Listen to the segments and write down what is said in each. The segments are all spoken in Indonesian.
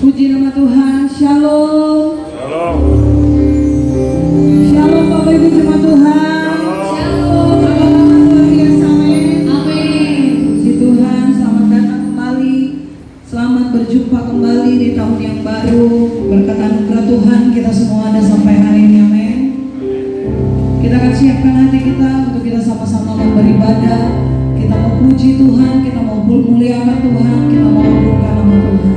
Puji nama Tuhan. Shalom. Shalom. Shalom Bapak Ibu jemaat Tuhan. Shalom. Shalom luar biasa. Amin. Amin. Puji Tuhan, selamat datang kembali. Selamat berjumpa kembali di tahun yang baru. Berkat anugerah Tuhan kita semua ada sampai hari ini. Amin. Kita akan siapkan hati kita untuk kita sama-sama beribadah. Kita mau puji Tuhan, kita mau muliakan Tuhan, kita mau agungkan nama Tuhan.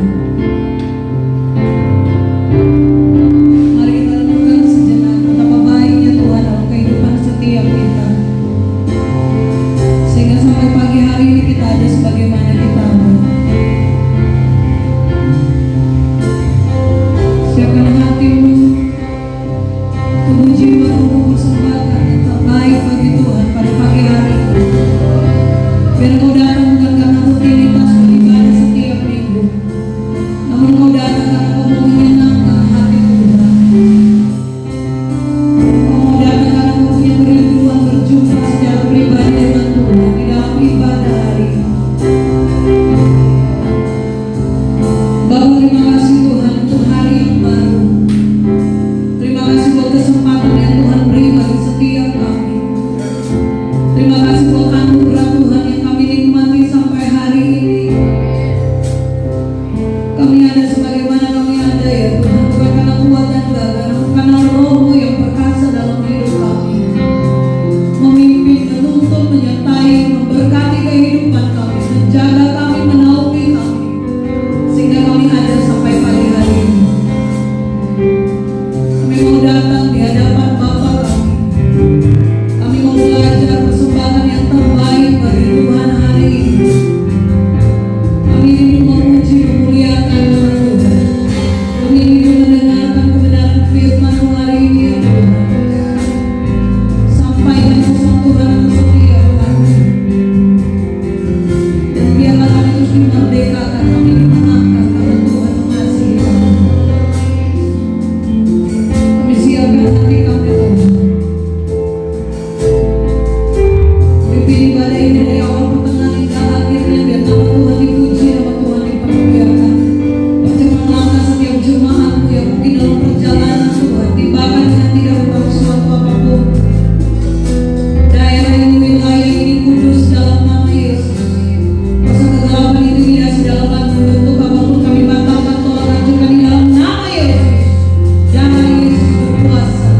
Mari kita renungkan sejenak betapa baiknya Tuhan dalam kehidupan setiap kita. Sehingga sampai pagi hari ini kita ada sebagaimana kita ada. Siapkan hatimu, tubuh jiwamu persembahkan yang terbaik bagi Tuhan pada pagi hari ini. Biar kau datang bukan karena rutinitas beribadah setiap minggu, namun kau datang karena kau mau menyenangkan hati Tuhan. Kau mau datang karena kau punya kerinduan berjumpa secara pribadi dengan Tuhan di dalam ibadah hari ini. Bapa, terima kasih Tuhan untuk hari yang baru. Terima kasih buat kesempatan yang Tuhan beri bagi setiap kami. Terima kasih buat anugerah Tuhan yang kami nikmati sampai hari ini. Kami ada sebagaimana kami ada ya Tuhan, bukan karena kuat dan gagah, namun karena Roh-Mu yang perkasa dalam hidup kami, memimpin, menuntun, menyertai, memberkati kehidupan kami, menjaga kami, menaungi kami, sehingga kami ada sampai pagi hari ini. Kami mau datang di hadapan Bapa kami. Kami mau belajar persembahan yang terbaik bagi Tuhan hari ini. Kami ingin memuji, memuliakan nama Tuhan. Kami ingin mendengarkan kebenaran firman-Mu hari ini ya Tuhan. Sampaikan pesan Tuhan untuk setiap kami. Dan biarlah kami terus dimerdekakan, kami dimenangkan karena Tuhan mengasihi kami. Kami siapkan hati kami Tuhan. Pimpin ibadah ini dari awal pertengahan hingga akhirnya. Biar nama Tuhan dipuji, nama Tuhan dipermuliakan. Perjalanan langkah setiap jemaat-Mu yang mungkin dalam perjalanan Tuhan tibakan dengan tidak membawa sesuatu apapun. Daerah ini, wilayah ini kudus dalam nama Yesus. Masa kegelapan itu tidak sedalam bentuk apapun kami batalkan, tolak hancurkan di dalam nama Yesus. Darah Yesus berkuasa.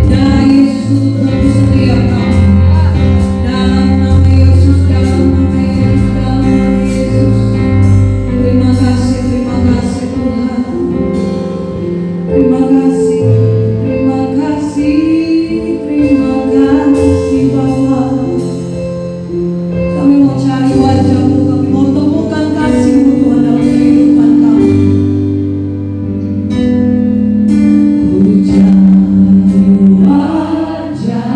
Darah Yesus untuk menebus setiap kami. Dalam nama Yesus, dalam nama Yesus, dalam nama Yesus. Terima kasih Tuhan. Terima kasih Bapa. Kami mau cari wajah-Mu, kami mau temukan kasih-Mu Tuhan dalam kehidupan kami. Ku cari wajah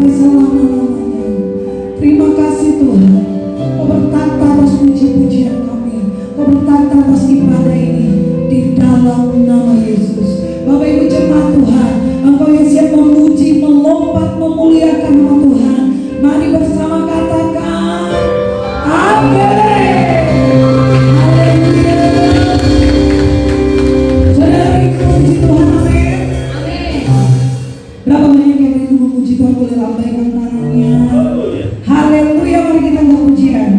sampai selama-lamanya. Terima kasih Tuhan, Kau bertata atas puji-pujian kami, Kau bertata atas ibadah ini di dalam nama Yesus. Bapak Ibu jemaat Tuhan, Engkau yang siap memuji, melompat, memuliakan nama Tuhan, mari bersama katakan amin. Haleluya. Saudara memuji Tuhan, amin. Berapa banyak yang rindu memuji Tuhan, boleh lambaikan tangannya. Haleluya, mari kita memujian.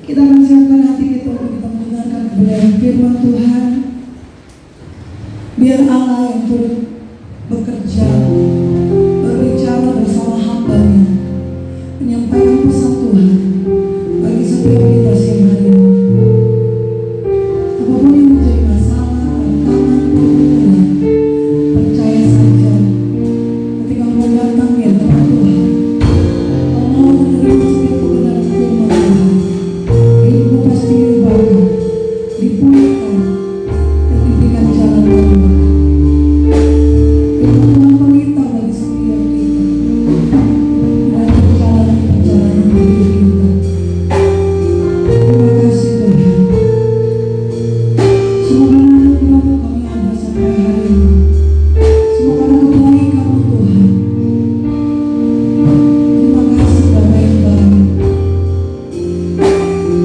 Kita akan siapkan hati kita untuk kita mendengarkan kebenaran firman Tuhan. Biar Allah yang turut bekerja, berbicara bersama hamba-Nya, menyampaikan pesan Tuhan bagi setiap kita siang hari ini. Apapun yang menjadi masalah, tantangan, pergumulan, percaya saja ketika mau datang ya Tuhan Tuhan, kau mau menerima setiap kebenaran firman Tuhan, hidupmu pasti diubahkan, dipulihkan, dan diberikan jalan keluar. Firman Tuhan pelita bagi setiap kita, dan perjalanan-perjalanan hidup kita. Terima kasih Tuhan. Semoga anugerah-Mu kami ada sampai hari ini. Semoga kebaikan-Mu Tuhan. Terima kasih Bapa yang baik. Terima kasih Tuhan.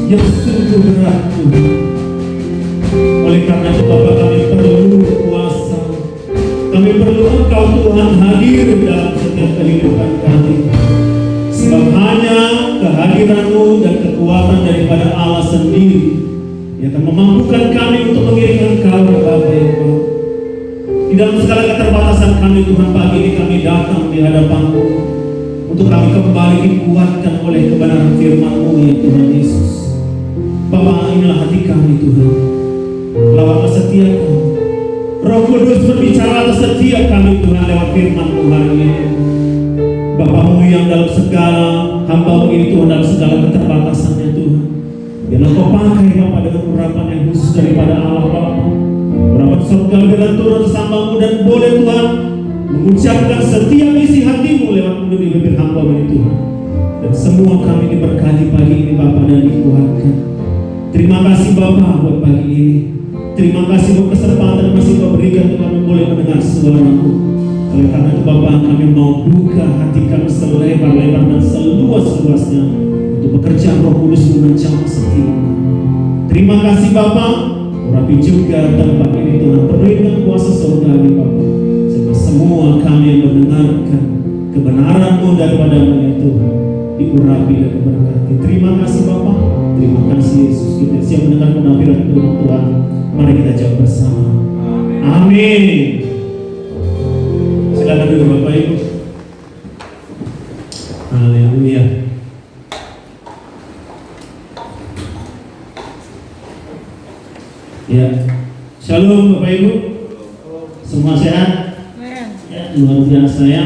yang sungguh berat Tuhan. Oleh karena itu Bapa, kami perlu kuasa, kami perlu Engkau Tuhan hadir dalam setiap kehidupan kami. Sebab hanya kehadiran-Mu dan kekuatan daripada Allah sendiri yang akan memampukan kami untuk mengiring Engkau ya Bapa ya Bapa. Di dalam segala keterbatasan kami Tuhan, pagi ini kami datang di hadapan-Mu untuk kami kembali dikuatkan oleh kebenaran firman-Mu ya Tuhan Yesus. Bapa, inilah hati kami Tuhan, lawatlah setiap kami. Roh Kudus berbicara atas setiap kami Tuhan lewat firman-Mu hari ini. Bapa-Mu yang dalam segala hamba-Mu ini Tuhan, dalam segala keterbatasannya Tuhan, biarlah Kau pakai Bapa dengan urapan yang khusus daripada Allah Bapa. Urapan surga biarlah turun atas hamba-Mu dan boleh Tuhan mengucapkan setiap isi hati-Mu lewat mulut di bibir hamba-Mu ini Tuhan. Dan semua kami diberkati pagi ini Bapa dan dikuatkan. Terima kasih Bapa buat pagi ini. Terima kasih buat kesempatan yang masih Kau berikan untuk kami boleh mendengar suara-Mu. Oleh karena itu Bapa, kami mau buka hati kami selebar-lebar dan seluas-luasnya untuk bekerja Roh Kudus mengencang setiap kami. Terima kasih Bapa. Urapi juga tempat ini Tuhan, penuhi dengan kuasa surgawi Bapa, sehingga semua kami yang mendengarkan kebenaran-Mu daripada-Mu ya Tuhan diurapi dan diberkati. Terima kasih Bapa. Terima kasih Yesus. Kita siap mendengar penampilan firman Tuhan. Mari kita jawab bersama. Amin. Silakan duduk Bapak Ibu. Haleluya. Ya, shalom Bapak Ibu. Semua sehat? Ya, luar biasa ya.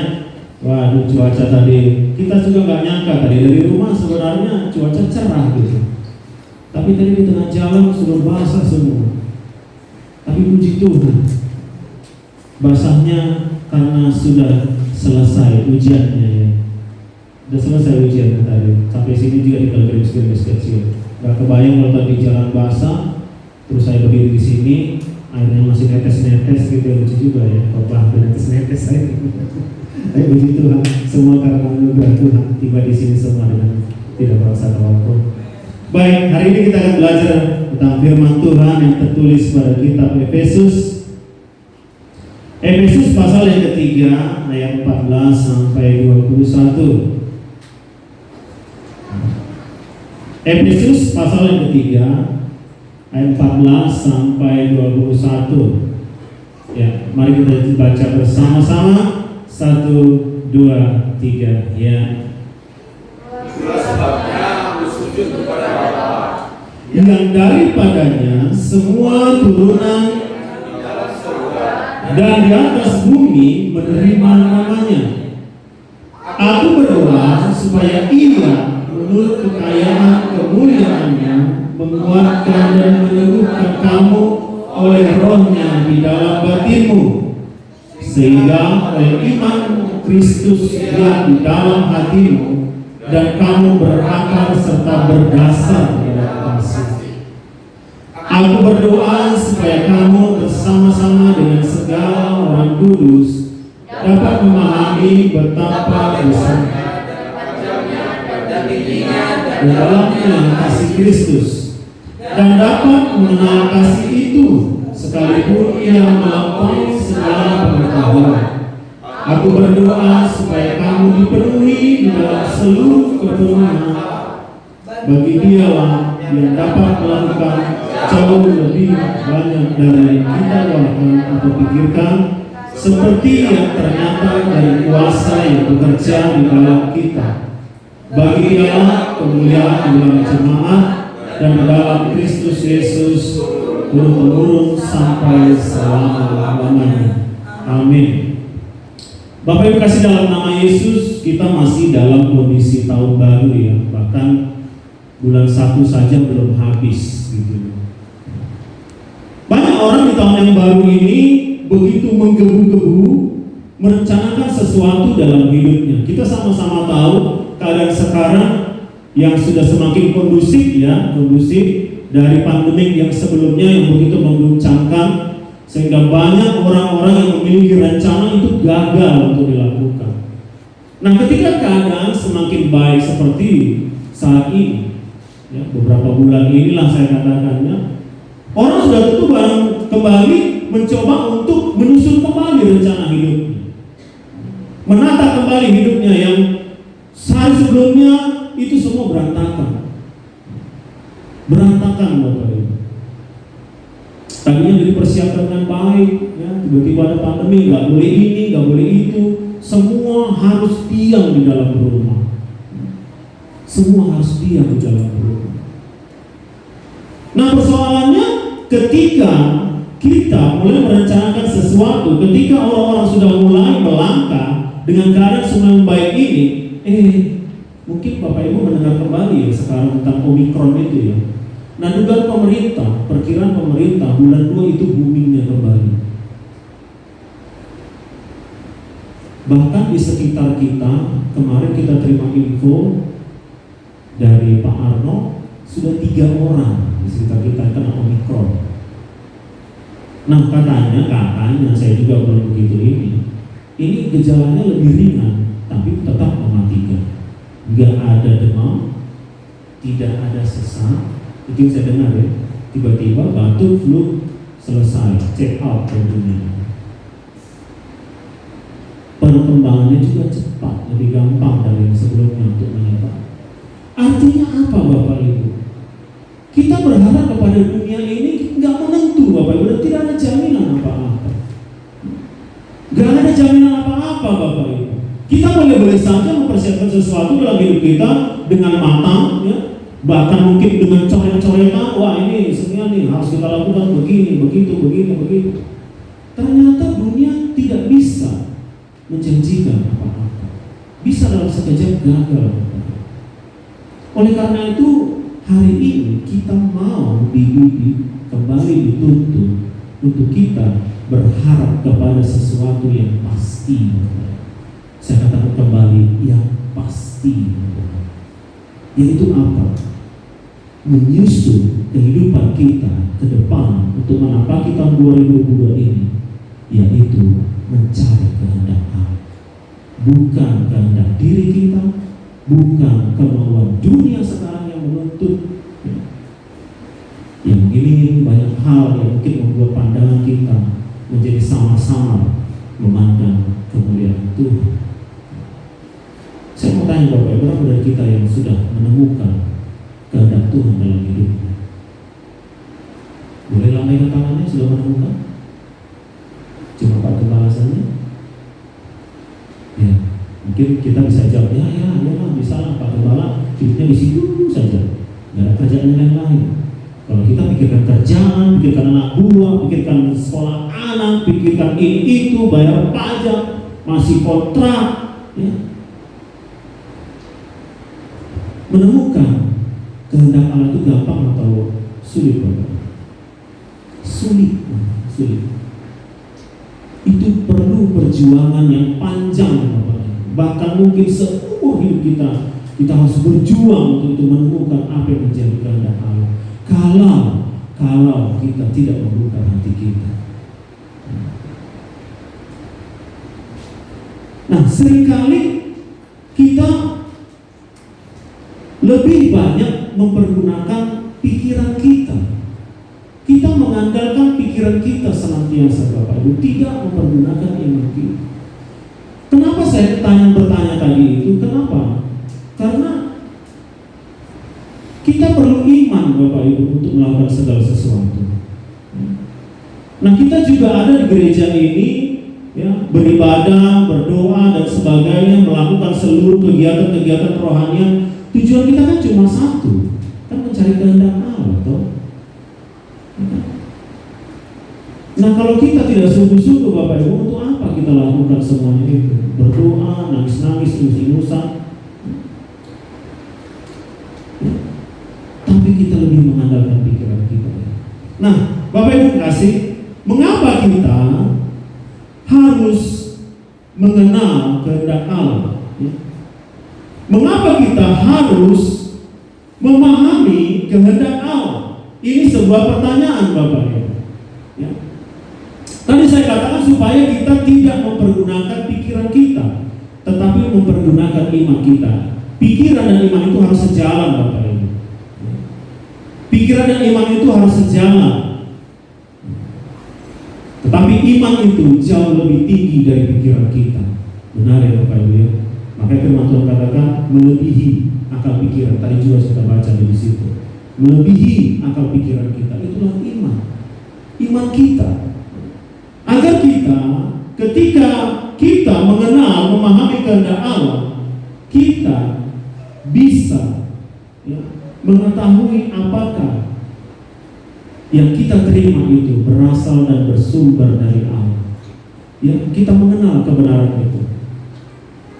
Waduh, cuaca tadi kita juga nggak nyangka tadi dari rumah sebenarnya cuaca cerah gitu. Tapi tadi di tengah jalan sudah basah semua. Tapi puji Tuhan, basahnya karena sudah selesai ujiannya ya. Sudah selesai ujiannya tadi. Sampai sini juga tinggal gerimis-gerimis kecil. Gak kebayang kalau tadi jalan basah, terus saya berdiri di sini, airnya masih netes-netes gitu, lucu juga ya. Bapak netes-netes saya. Tapi puji Tuhan, semua karena anugerah Tuhan tiba di sini semua dengan tidak merasa apapun. Baik, hari ini kita akan belajar tentang firman Tuhan yang tertulis pada kitab Efesus. Efesus pasal yang ketiga ayat 14 sampai 21. Efesus pasal yang ketiga ayat 14 sampai 21. Ya, mari kita baca bersama-sama. 1, 2, 3 ya. Sebabnya aku sujud kepada Bapa, yang daripadanya semua turunan dan di atas bumi menerima namanya. Aku berdoa supaya Ia menurut kekayaan kemuliaannya menguatkan dan meneguhkan kamu oleh Roh-Nya di dalam batinmu, sehingga oleh iman Kristus yang di dalam hatimu dan kamu berakar serta berdasar di dalam kasih. Aku berdoa supaya kamu bersama-sama dengan segala orang kudus dapat memahami betapa besarnya dan tingginya dan dalamnya kasih Kristus, dan dapat mengenal kasih itu sekalipun ia melampaui segala pengetahuan. Aku berdoa supaya kamu dipenuhi di dalam seluruh kepenuhan bagi Dialah yang dapat melakukan jauh lebih banyak dari yang kita doakan atau pikirkan, seperti yang ternyata dari kuasa yang bekerja di dalam kita. Bagi Dialah kemuliaan di dalam jemaat dan di dalam Kristus Yesus turun-temurun sampai selama-lamanya. Amin. Bapak Ibu kasih dalam nama Yesus, kita masih dalam kondisi tahun baru ya. Bahkan bulan 1 saja belum habis gitu. Banyak orang di tahun yang baru ini begitu menggebu-gebu merencanakan sesuatu dalam hidupnya. Kita sama-sama tahu keadaan sekarang yang sudah semakin kondusif ya, kondusif dari pandemi yang sebelumnya yang begitu mengguncangkan, sehingga banyak orang-orang yang memiliki rencana itu gagal untuk dilakukan. Nah, ketika keadaan semakin baik seperti saat ini, Ya, beberapa bulan inilah saya katakannya, orang sudah tentu kembali mencoba untuk menyusun kembali rencana hidupnya, menata kembali hidupnya yang sehari sebelumnya itu semua berantakan Bapak Ibu. Tadinya dipersiapkan dengan baik, ya, tiba-tiba ada pandemi, nggak boleh ini, nggak boleh itu, semua harus diam di dalam rumah. Semua harus diam di dalam rumah. Nah, persoalannya ketika kita mulai merencanakan sesuatu, ketika orang-orang sudah mulai melangkah dengan keadaan semua yang baik ini, mungkin Bapak Ibu mendengar kembali ya sekarang tentang Omikron itu ya. Nah, dugaan pemerintah, perkiraan pemerintah bulan 2 itu boomingnya kembali. Bahkan di sekitar kita, kemarin kita terima info dari Pak Arno, sudah 3 orang di sekitar kita kena Omikron. Nah, katanya saya juga belum begitu ini gejalanya lebih ringan, tapi tetap mematikan. Nggak ada demam, tidak ada sesak. Itu yang saya dengar ya, tiba-tiba batuk, flu, selesai, check out ke dunia. Perkembangannya juga cepat, lebih gampang dari yang sebelumnya untuk menyebar. Artinya apa Bapak Ibu? Kita berharap kepada dunia ini nggak menentu Bapak Ibu, dan tidak ada jaminan apa-apa. Nggak ada jaminan apa-apa Bapak Ibu. Kita boleh-boleh saja mempersiapkan sesuatu dalam hidup kita dengan matang, ya. Bahkan mungkin dengan coret-coretan, wah ini sebenarnya nih harus kita lakukan begini, begitu. Ternyata dunia tidak bisa menjanjikan apa-apa. Bisa dalam sekejap gagal. Oleh karena itu, hari ini kita mau dididik, kembali dituntut untuk kita berharap kepada sesuatu yang pasti. Saya katakan kembali, yang pasti. Yaitu apa? Menyusun kehidupan kita ke depan untuk menapaki tahun 2022 ini, yaitu mencari kehendak Allah. Bukan kehendak diri kita, bukan kemauan dunia sekarang yang menuntut, yang ingin banyak hal yang mungkin membuat pandangan kita menjadi sama-sama memandang kemuliaan Tuhan. Saya mau tanya Bapak Ibu, berapa dari kita yang sudah menemukan kehendak Tuhan dalam hidupnya? Boleh lambaikan tangannya, sudah menemukan? Cuma Pak balasannya? Ya, mungkin kita bisa jawab, ya bisa lah Pak Gembala, hidupnya di situ saja, nggak ada kerjaan yang lain. Kalau kita pikirkan kerjaan, pikirkan anak buah, pikirkan sekolah anak, pikirkan ini itu, bayar pajak, masih kontrak, ya. Menemukan kehendak Allah itu gampang atau sulit Bapak? Sulit. Itu perlu perjuangan yang panjang Bapak. Bahkan mungkin seumur hidup kita harus berjuang untuk menemukan apa yang menjadi kehendak Allah. Kalau kita tidak membuka hati kita. Nah, seringkali kita lebih banyak mempergunakan pikiran kita. Kita mengandalkan pikiran kita senantiasa Bapak Ibu, tidak mempergunakan iman kita. Kenapa saya bertanya tadi itu? Kenapa? Karena kita perlu iman Bapak Ibu untuk melakukan segala sesuatu. Nah, kita juga ada di gereja ini, ya, beribadah, berdoa dan sebagainya, melakukan seluruh kegiatan-kegiatan rohanian. Tujuan kita kan cuma satu, kan mencari kehendak Allah, toh. Nah, kalau kita tidak sungguh-sungguh Bapak Ibu, untuk apa kita lakukan semuanya itu? Berdoa, nangis-nangis, ingus-ingusan. Tapi kita lebih mengandalkan pikiran kita. Nah, Bapak Ibu kasih, mengapa kita harus mengenal kehendak Allah? Ya? Mengapa kita harus memahami kehendak Allah? Ini sebuah pertanyaan Bapak Ibu. Ya. Tadi saya katakan supaya kita tidak mempergunakan pikiran kita, tetapi mempergunakan iman kita. Pikiran dan iman itu harus sejalan Bapak Ibu. Pikiran dan iman itu harus sejalan. Tetapi iman itu jauh lebih tinggi dari pikiran kita. Benar ya Bapak Ibu ya? Makanya firman Tuhan katakan melebihi akal pikiran. Tadi juga kita baca di situ. Melebihi akal pikiran kita. Itulah iman. Iman kita. Agar kita ketika kita mengenal, memahami kehendak Allah, kita bisa ya, mengetahui apakah yang kita terima itu berasal dan bersumber dari Allah. Ya, kita mengenal kebenaran itu.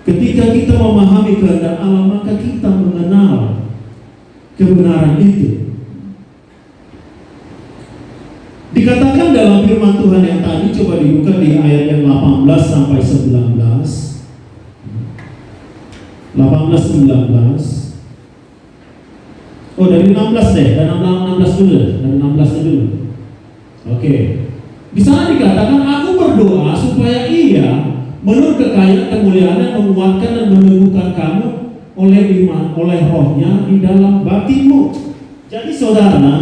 Ketika kita memahami kehendak Allah, maka kita mengenal kebenaran itu. Dikatakan dalam firman Tuhan yang tadi, coba dibuka di ayat yang 18 sampai 19. 18-19. Oh, dari 16 deh, dari 16 dulu, dari 16 dulu. Oke. Di sana dikatakan, aku berdoa supaya Ia menurut kekayaan kemuliaannya menguatkan dan meneguhkan kamu oleh iman, oleh rohnya di dalam batinmu. Jadi saudara,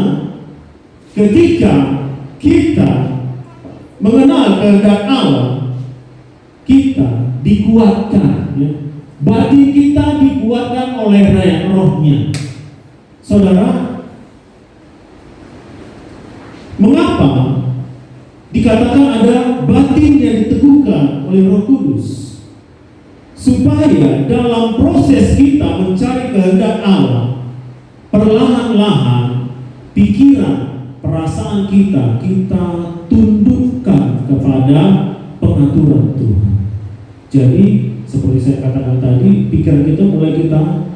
ketika kita mengenal kehendak Allah, kita dikuatkan, ya. Batin kita dikuatkan oleh rohnya. Saudara, mengapa dikatakan ada batin yang diteguhkan oleh Roh Kudus? Supaya dalam proses kita mencari kehendak Allah, perlahan-lahan pikiran, perasaan kita tundukkan kepada pengaturan Tuhan. Jadi seperti saya katakan tadi, pikiran kita mulai kita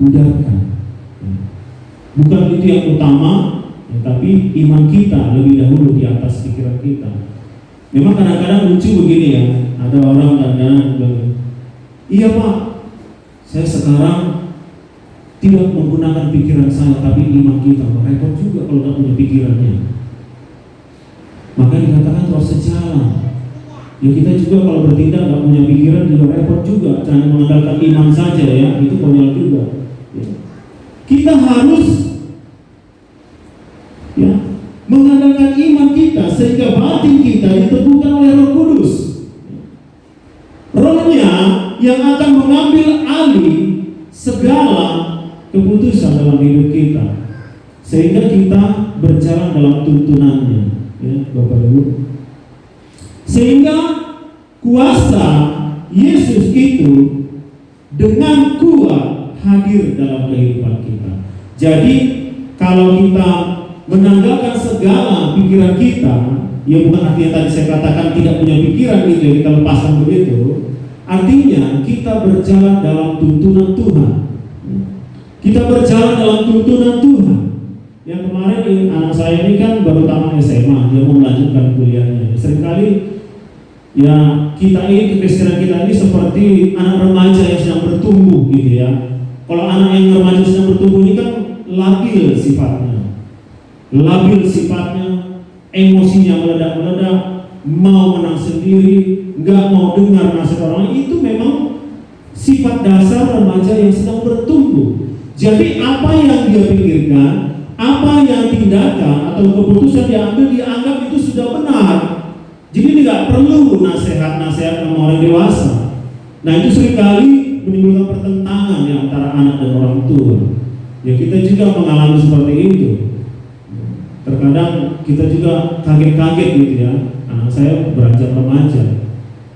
budarkan. Bukan itu yang utama, ya, tapi iman kita lebih dahulu di atas pikiran kita. Memang kadang-kadang lucu begini ya, ada orang kadang-kadang bilang, iya Pak, saya sekarang tidak menggunakan pikiran saya, tapi iman kita. Repot juga kalau tidak punya pikirannya. Maka dikatakan terus sejalan. Ya kita juga kalau bertindak tidak punya pikiran juga repot juga. Jangan mengandalkan iman saja ya, itu konyol juga. Ya. Kita harus ya mengandalkan iman kita sehingga batin kita diteguhkan oleh Roh Kudus. Rohnya yang akan mengambil alih segala keputusan dalam hidup kita sehingga kita berjalan dalam tuntunannya, ya Bapak Ibu. Sehingga kuasa Yesus itu dengan kuat hadir dalam kehidupan kita. Jadi kalau kita menanggalkan segala pikiran kita, ya bukan artinya tadi saya katakan tidak punya pikiran gitu ya, kita lepaskan begitu. Artinya kita berjalan dalam tuntunan Tuhan. Kita berjalan dalam tuntunan Tuhan. Yang kemarin anak saya ini kan baru tamat SMA, dia mau melanjutkan kuliahnya. Seringkali ya kita ini, kekristenan kita ini seperti anak remaja yang sedang bertumbuh gitu ya. Kalau anak yang remaja sedang bertumbuh ini kan labil sifatnya, emosinya meledak-meledak, mau menang sendiri, nggak mau dengar nasihat orang lain. Itu memang sifat dasar remaja yang sedang bertumbuh. Jadi apa yang dia pikirkan, apa yang tindakan atau keputusan diambil, dianggap itu sudah benar. Jadi tidak perlu nasihat-nasihat sama orang dewasa. Nah itu seringkali menimbulkan pertentangan ya, antara anak dan orang tua. Ya kita juga mengalami seperti itu. Terkadang kita juga kaget-kaget gitu ya. Anak saya beranjak remaja,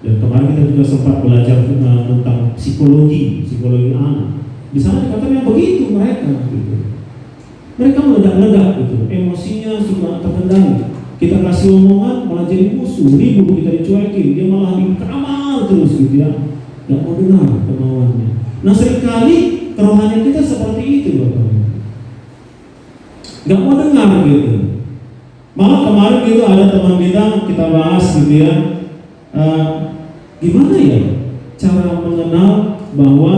dan kemarin kita juga sempat belajar tentang psikologi anak. Di sana dikatakan yang begitu mereka gitu. Mereka meledak-ledak gitu, emosinya sudah terkendali. Kita kasih omongan malah jadi musuh, ribut, kita dicuekin, dia malah dikamal terus gitu ya. Gak mau dengar kemauannya. Nah seringkali kerohanian kita seperti itu Bapak. Gak mau dengar gitu. Malah kemarin gitu ada teman kita bahas gitu ya, gimana ya cara mengenal bahwa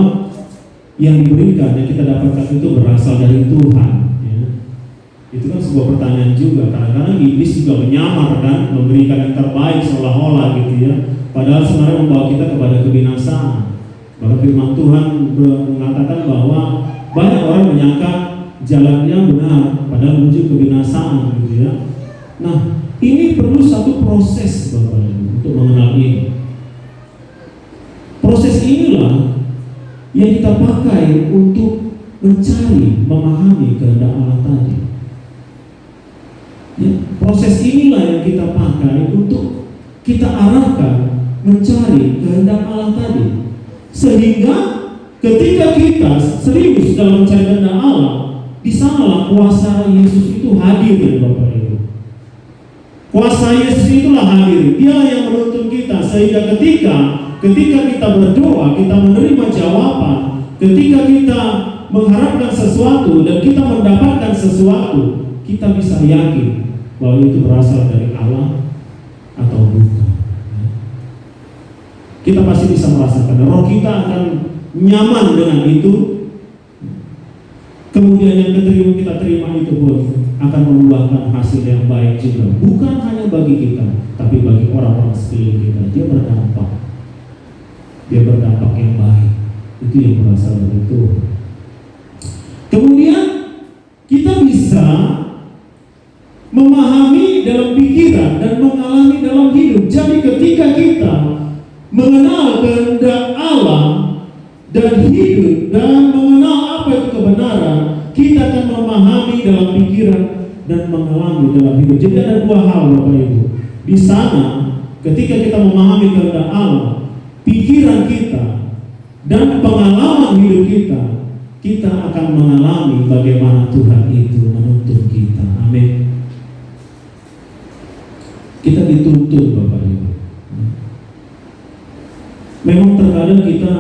yang diberikan, yang kita dapatkan itu berasal dari Tuhan ya. Itu kan sebuah pertanyaan juga. Kadang-kadang iblis juga menyamar kan, memberikan yang terbaik seolah-olah gitu ya, padahal sebenarnya membawa kita kepada kebinasaan. Bahkan firman Tuhan mengatakan bahwa banyak orang menyangka jalannya benar, dan menuju kebinasaan gitu ya. Nah, ini perlu satu proses Bapak Ibu untuk mengenal ini. Proses inilah yang kita pakai untuk mencari, memahami kehendak Allah tadi. Ya, proses inilah yang kita pakai untuk kita arahkan mencari kehendak Allah tadi. Sehingga ketika kita serius dalam mencari kehendak Allah, di sanalah kuasa Yesus itu hadir ya Bapak Ibu. Kuasa Yesus itulah hadir. Dialah yang menuntun kita sehingga ketika kita berdoa, kita menerima jawaban, ketika kita mengharapkan sesuatu dan kita mendapatkan sesuatu, kita bisa yakin bahwa itu berasal dari Allah atau bukan. Kita pasti bisa merasakan, roh kita akan nyaman dengan itu. Kemudian yang kita terima itu pun akan membuahkan hasil yang baik juga, bukan hanya bagi kita, tapi bagi orang-orang sekeliling kita. Dia berdampak yang baik. Itu yang berasal dari Tuhan. Kemudian kita bisa memahami dalam pikiran dan mengalami dalam hidup. Jadi ketika kita mengenal kehendak Allah dan hidup dan mengenal apa itu kebenaran, kita akan memahami dalam pikiran dan mengalami dalam hidup. Jadi ada dua hal Bapak Ibu. Di sana ketika kita memahami kehendak Allah, pikiran kita dan pengalaman hidup kita akan mengalami bagaimana Tuhan itu menuntun kita. Amin. Kita dituntun Bapak Ibu. Memang terkadang kita,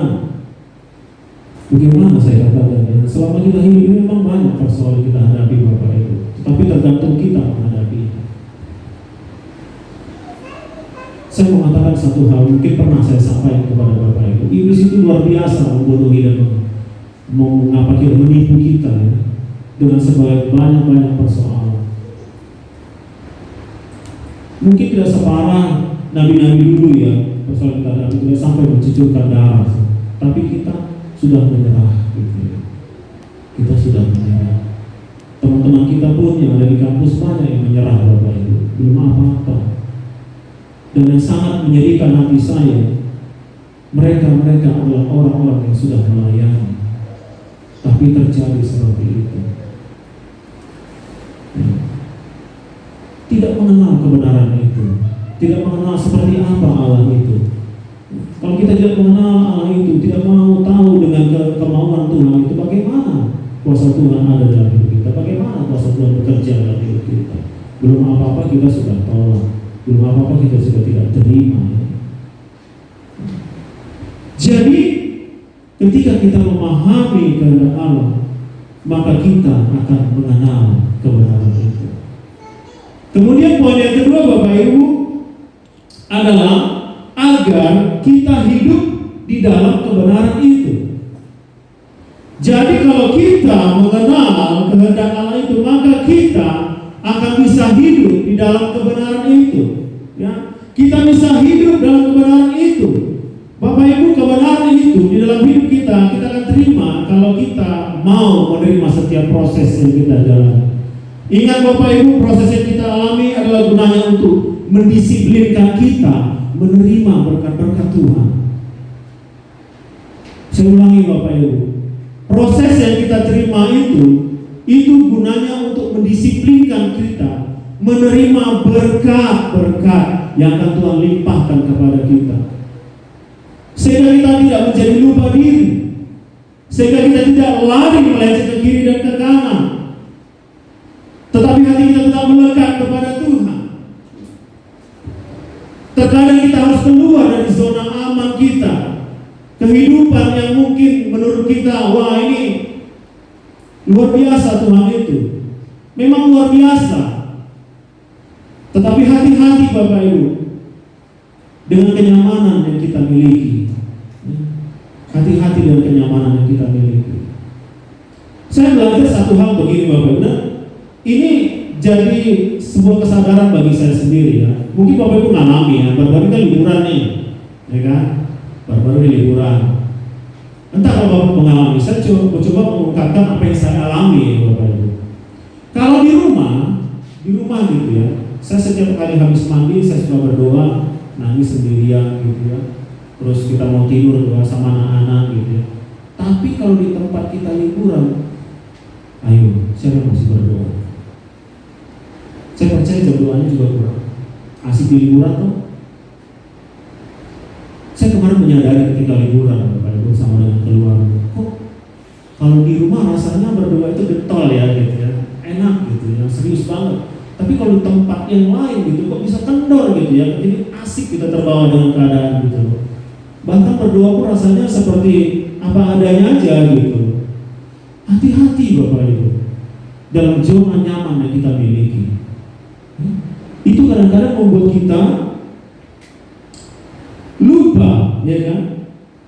bagaimana saya katakan ya, selama kita hidup ini memang banyak persoalan kita hadapi Bapak Ibu. Tetapi tergantung kita menghadapi. Saya mengatakan satu hal, mungkin pernah saya sampaikan kepada Bapak Ibu. Iblis itu luar biasa membodohi dan menipu kita ya, dengan banyak persoalan. Mungkin tidak separah nabi-nabi dulu ya, persoalan kita hadapi tidak sampai mencucurkan darah, tapi kita sudah menyerah gitu ya. Kita sudah menyerah. Teman-teman kita pun yang ada di kampus banyak yang menyerah Bapak Ibu, belum apa-apa. Dan yang sangat menyedihkan hati saya, mereka adalah orang-orang yang sudah melayani, tapi terjadi seperti itu. Ya. Tidak mengenal kebenaran itu, tidak mengenal seperti apa Allah itu. Kalau kita tidak mengenal Allah itu, tidak mau tahu dengan kemauan Tuhan itu, bagaimana kuasa Tuhan ada dalam hidup kita, bagaimana kuasa Tuhan bekerja dalam hidup kita. Belum apa-apa kita sudah tolak, belum apa-apa kita sudah tidak terima. Jadi ketika kita memahami kehendak Allah, maka kita akan mengenal kebenaran itu. Kemudian poin yang kedua Bapak Ibu adalah agar kita hidup di dalam kebenaran itu. Jadi kalau kita mengenal kehendak Allah itu, maka kita akan bisa hidup di dalam kebenaran itu. Ya, kita bisa hidup dalam kebenaran itu. Bapak Ibu, kebenaran itu di dalam hidup kita akan terima kalau kita mau menerima setiap proses yang kita jalani. Ingat Bapak Ibu, proses yang kita alami adalah gunanya untuk mendisiplinkan kita menerima berkat-berkat Tuhan. Saya ulangi Bapak Ibu, proses yang kita terima itu gunanya untuk mendisiplinkan kita menerima berkat-berkat yang akan Tuhan limpahkan kepada kita. Sehingga kita tidak menjadi lupa diri, sehingga kita tidak lari melenceng ke kiri dan ke kanan, tetapi hati kita tetap melekat kepada Tuhan. Terkadang kita harus keluar dari zona aman kita, kehidupan yang mungkin menurut kita, wah ini luar biasa Tuhan itu, memang luar biasa. Tetapi hati-hati Bapak Ibu dengan kenyamanan yang kita miliki. Hati-hati dengan kenyamanan yang kita miliki. Saya belajar satu hal begini Bapak Ibu. Ini jadi sebuah kesadaran bagi saya sendiri ya. Mungkin Bapak Ibu ngalami ya, baru-baru kan liburan nih, ya kan? Baru-baru liburan. Entah kalau Bapak mengalami, saya coba mengungkapkan apa yang saya alami ya Bapak Ibu. Kalau di rumah gitu ya, saya setiap kali habis mandi saya suka berdoa, nangis sendirian gitu ya. Terus kita mau tidur doa sama anak-anak gitu ya. Tapi kalau di tempat kita liburan, ayo siapa yang masih berdoa? Saya percaya jam doanya juga kurang. Asik di liburan tuh. Saya kemarin menyadari ketika liburan bersama dengan keluarga, kok kalau di rumah rasanya berdoa itu getol ya gitu ya, enak gitu ya, serius banget. Tapi kalau di tempat yang lain gitu kok bisa kendor gitu ya, jadi asik kita terbawa dengan keadaan gitu. Bahkan berdoa pun rasanya seperti apa adanya aja gitu. Hati-hati Bapak Ibu dalam zona nyaman yang kita miliki. Itu kadang-kadang membuat kita lupa, ya kan?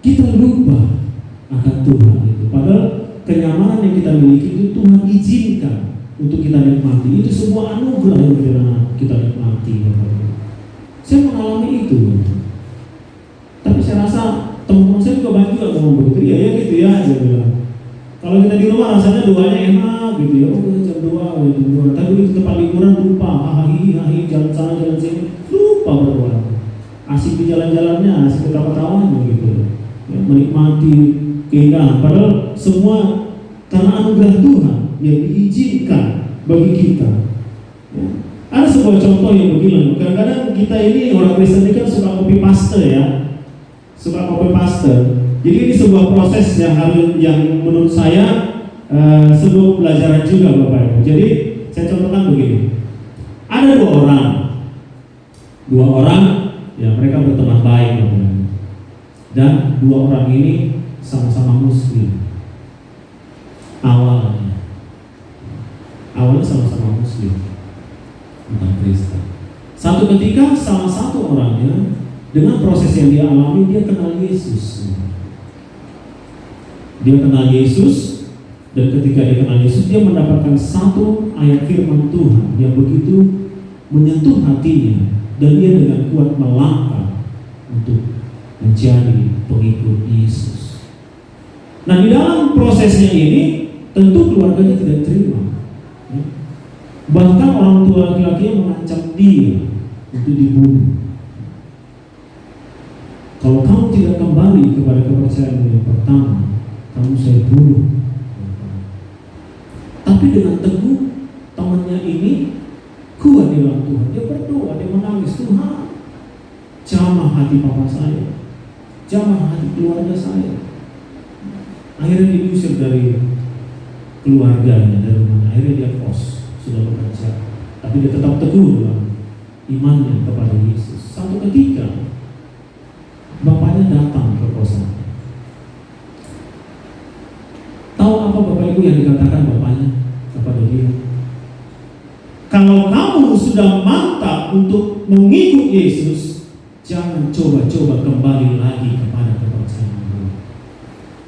Kita lupa akan Tuhan itu. Padahal kenyamanan yang kita miliki itu Tuhan izinkan untuk kita nikmati. Itu sebuah anugerah yang kita nikmati. Saya mengalami itu. Tapi saya rasa teman-teman saya juga banyak juga ngomong begitu. Iya ya gitu ya. Gitu. Kalau kita di rumah rasanya doanya enak gitu ya. Oh jam 2. Tapi di tempat liburan lupa. Hahi jalan sana jalan sini. Lupa berdoa. Asik di jalan-jalannya, asik ketawa-tawanya gitu. Ya, menikmati keindahan. Padahal semua karena anugerah Tuhan yang diizinkan bagi kita. Ya. Ada sebuah contoh yang begini. Kadang-kadang kita ini orang Kristen ini kan suka copy paste ya. Suka copy paste. Jadi ini sebuah proses yang menurut saya sebuah pelajaran juga Bapak Ibu. Jadi saya contohkan begini. Ada dua orang ya, mereka berteman baik Bapak Ibu. Dan dua orang ini sama-sama Muslim. Awalnya sama-sama Muslim, bukan Kristen. Satu ketika salah satu orangnya dengan proses yang dia alami, dia kenal Yesus. Dia kenal Yesus, dan ketika dia kenal Yesus, dia mendapatkan satu ayat firman Tuhan yang begitu menyentuh hatinya, dan dia dengan kuat melangkah untuk menjadi pengikut Yesus. Nah, di dalam prosesnya ini tentu keluarganya tidak terima. Bahkan orang tua laki-laki mengancam dia untuk dibunuh. Kalau kamu tidak kembali kepada kepercayaan yang pertama, kamu saya bunuh. Tapi dengan teguh, temannya ini kuat di dalam Tuhan. Dia berdoa, dia menangis, Tuhan, jamah hati papa saya, jamah hati keluarga saya. Akhirnya diusir dari keluarganya, dari rumahnya. Akhirnya dia kos, sudah bekerja, tapi dia tetap teguh dalam imannya kepada Yesus. Satu ketika bapaknya datang ke kosan. Tahu apa Bapak Ibu yang dikatakan bapaknya kepada dia? Kalau kamu sudah mantap untuk mengikut Yesus, jangan coba-coba kembali lagi kepada kepercayaanmu.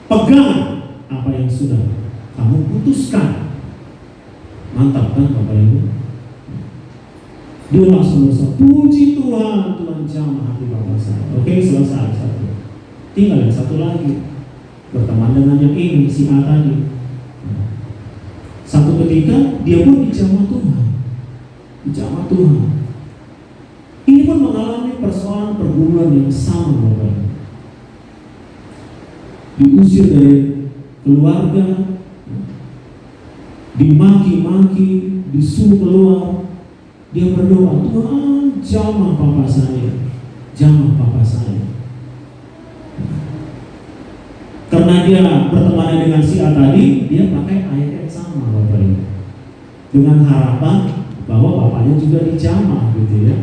Pegang apa yang sudah kamu putuskan. Mantap kan Bapak Ibu? Dia langsung berkata, puji Tuhan, Tuhan jamah hati Bapak saya. Oke, selesai satu. Tinggal yang satu lagi, berteman dengan yang ini, si A tadi. Satu ketika dia pun dijamah Tuhan. Dijamah Tuhan. Ini pun mengalami persoalan pergumulan yang sama Bapak Ibu. Diusir dari keluarga, dimaki-maki, disuruh keluar. Dia berdoa, Tuhan jamah papa saya, jamah papa saya. Karena dia berteman dengan si A tadi, dia pakai ayat yang sama Bapak Ibu, dengan harapan bahwa bapaknya juga dijamah gitu ya.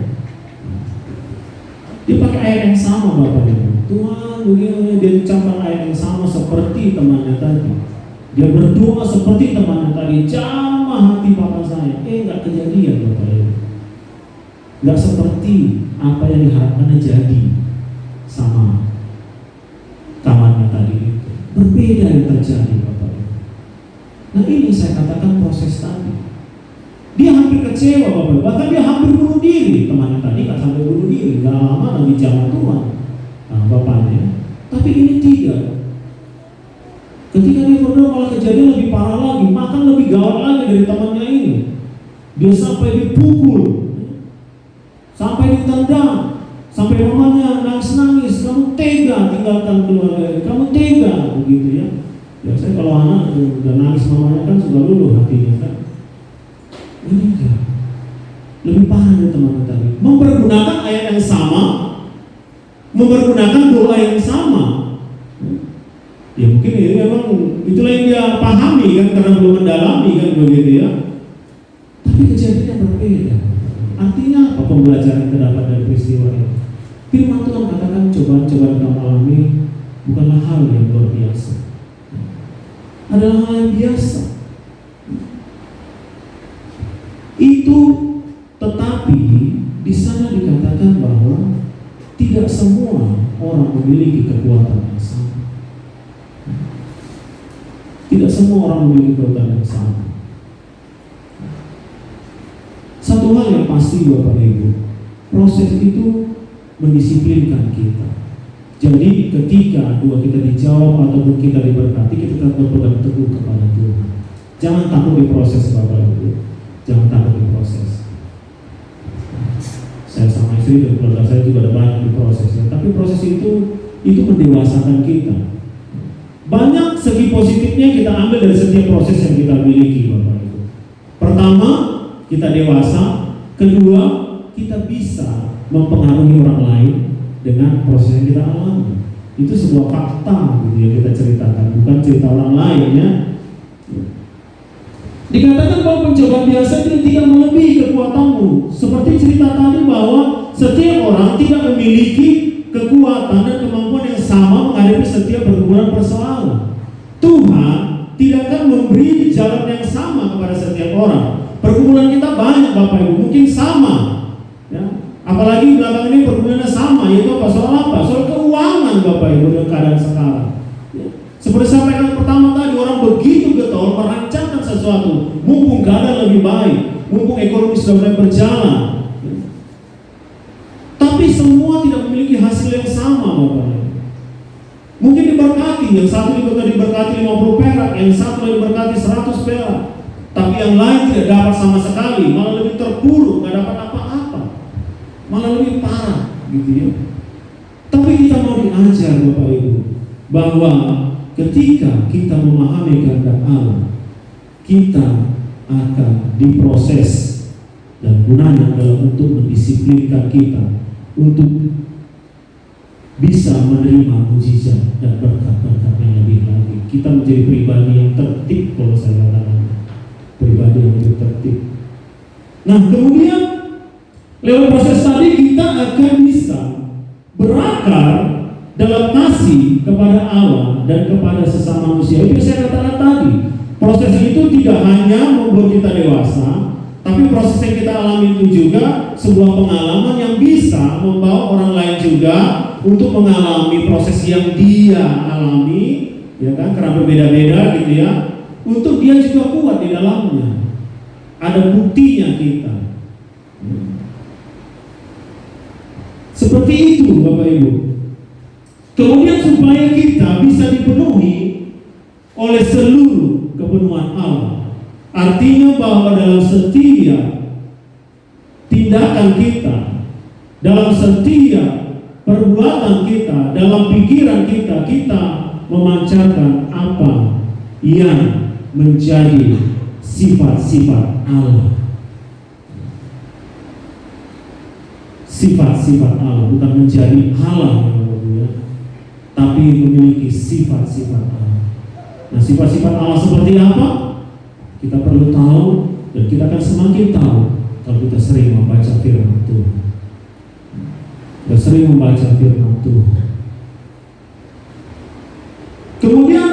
Dia pakai ayat yang sama Bapak Ibu. Tuhan begini, dia ucapkan ayat yang sama seperti temannya tadi. Dia berdoa seperti temannya tadi, jamah hati papa saya. Enggak kejadian Bapak Ibu. Enggak seperti apa yang diharapkannya jadi sama kamarnya tadi itu. Berbeda yang terjadi Bapak Ibu. Nah ini saya katakan proses tadi. Dia hampir kecewa Bapak Ibu. Bahkan dia hampir bunuh diri. Temannya tadi gak sampai bunuh diri, gak lama lagi jamah Tuhan bapaknya. Tapi ini tidak. Ketika dia berdoa malah kejadian lebih parah lagi, makan lebih gawat lagi dari temannya ini. dia sampai dipukul, sampai ditendang, sampai mamanya nangis-nangis, kamu tega tinggalkan keluarga, kamu tega, begitu ya. Biasanya kalau anak udah nangis mamanya kan sudah luluh hatinya kan. Ini enggak, lebih parah dari teman-teman tadi. Mempergunakan ayat yang sama, mempergunakan doa yang sama. Ya mungkin ini memang itulah yang dia pahami kan, karena belum mendalami kan begitu ya. Tapi kejadiannya berbeda. Artinya apa pembelajaran yang terdapat dari peristiwa ini? Firman Tuhan katakan cobaan-cobaan kamu alami bukanlah hal yang luar biasa, adalah hal yang biasa. Itu tetapi di sana dikatakan bahwa tidak semua orang memiliki kekuatan yang sama. Tidak semua orang memiliki kekuatan yang sama. Satu hal yang pasti Bapak Ibu, proses itu mendisiplinkan kita. Jadi ketika doa kita dijawab ataupun kita diberkati, kita tetap berpegang teguh kepada Tuhan. Jangan takut diproses Bapak Ibu. Jangan takut diproses. Saya sama istri dan keluarga saya juga ada banyak diprosesnya. Tapi proses itu mendewasakan kita. Banyak segi positifnya kita ambil dari setiap proses yang kita miliki Bapak Ibu. Pertama, kita dewasa. Kedua, kita bisa mempengaruhi orang lain dengan proses yang kita alami. Itu sebuah fakta gitu yang kita ceritakan, bukan cerita orang lain ya. Dikatakan bahwa pencobaan biasa itu tidak melebihi kekuatanmu. Seperti cerita tadi bahwa setiap orang tidak memiliki kekuatan dan kemampuan yang sama menghadapi setiap pergumulan persoalan. Tuhan tidak akan memberi jalan yang sama kepada setiap orang. Pergumulan kita banyak Bapak Ibu, mungkin sama ya. Apalagi belakang ini pergumulannya sama, yaitu apa? Soal apa? Soal keuangan Bapak Ibu dengan keadaan sekarang ya. Seperti sampaikan pertama tadi, orang begitu getol merancangkan sesuatu, mumpung keadaan lebih baik, mumpung ekonomi sudah mulai berjalan ya. Tapi semua tidak memiliki hasil yang sama Bapak Ibu. Mungkin diberkati, yang satu diberkati 50 perak, yang satu diberkati 100 perak, tapi yang lain tidak dapat sama sekali, malah lebih terpuruk, nggak dapat apa-apa, malah lebih parah, gitu ya. Tapi kita mau diajar Bapak Ibu bahwa ketika kita memahami kehendak Allah, kita akan diproses dan gunanya adalah untuk mendisiplinkan kita untuk bisa menerima mujizat dan berkat-berkat yang lebih lagi. Kita menjadi pribadi yang tertib, kalau saya katakan pribadi yang lebih tertib. Nah kemudian lewat proses tadi kita akan bisa berakar dalam kasih kepada Allah dan kepada sesama manusia. Itu saya katakan tadi, proses itu tidak hanya membuat kita dewasa, tapi proses yang kita alami itu juga sebuah pengalaman yang bisa membawa orang lain juga untuk mengalami proses yang dia alami, ya kan, karena berbeda-beda gitu ya, untuk dia juga kuat di dalamnya. Ada buktinya kita. Seperti itu Bapak Ibu. Kemudian supaya kita bisa dipenuhi oleh seluruh kepenuhan Allah. Artinya bahwa dalam setiap tindakan kita, dalam setiap perbuatan kita, dalam pikiran kita, kita memancarkan apa yang menjadi sifat-sifat Allah. Sifat-sifat Allah, bukan menjadi Allah ya, tapi memiliki sifat-sifat Allah. Nah, sifat-sifat Allah seperti apa? Kita perlu tahu, dan kita akan semakin tahu kalau kita sering membaca firman Tuhan. Kita sering membaca firman Tuhan. Kemudian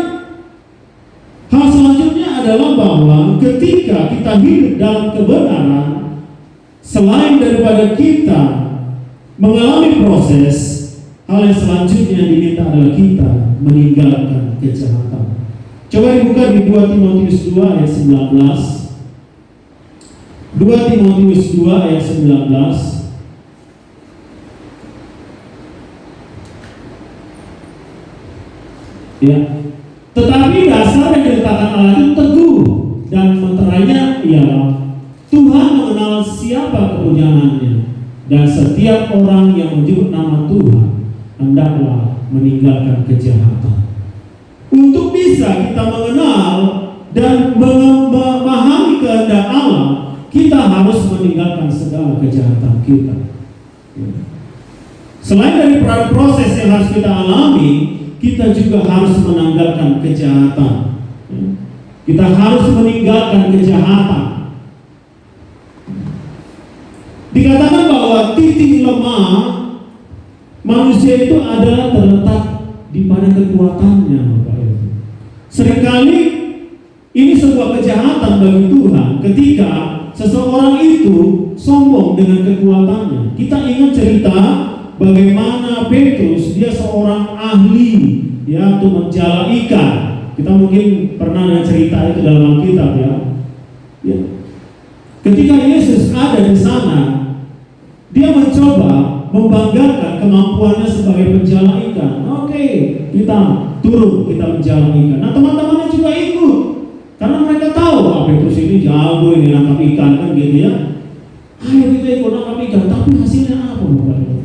hal selanjutnya adalah bahwa ketika kita hidup dalam kebenaran, selain daripada kita mengalami proses, hal yang selanjutnya diminta adalah kita meninggalkan kejahatan. Coba dibuka di 2 Timotius 2 ayat 19. 2 Timotius 2 ayat 19. Ya. Tetapi dasar yang diletakkan Allah itu teguh, dan meterainya ialah Tuhan siapa kepunyaannya, dan setiap orang yang menyebut nama Tuhan hendaklah meninggalkan kejahatan. Untuk bisa kita mengenal dan memahami kehendak Allah, kita harus meninggalkan segala kejahatan kita. Selain dari proses yang harus kita alami, kita juga harus menanggalkan kejahatan. Kita harus meninggalkan kejahatan. Dikatakan bahwa titik lemah manusia itu adalah terletak di pada kekuatannya, Bapak Ibu. Seringkali ini sebuah kejahatan bagi Tuhan ketika seseorang itu sombong dengan kekuatannya. Kita ingat cerita bagaimana Petrus, dia seorang ahli ya untuk menjala ikan. Kita mungkin pernah dengar cerita itu dalam Alkitab ya. Ketika Yesus ada di sana, dia mencoba membanggakan kemampuannya sebagai penjala ikan. Oke, kita turun, kita menjala ikan. Nah, teman-temannya juga ikut, karena mereka tahu Petrus ini jago ini nangkap ikan kan gitu ya. Ayo kita ikut nangkap ikan, tapi hasilnya apa, Bapak Ibu?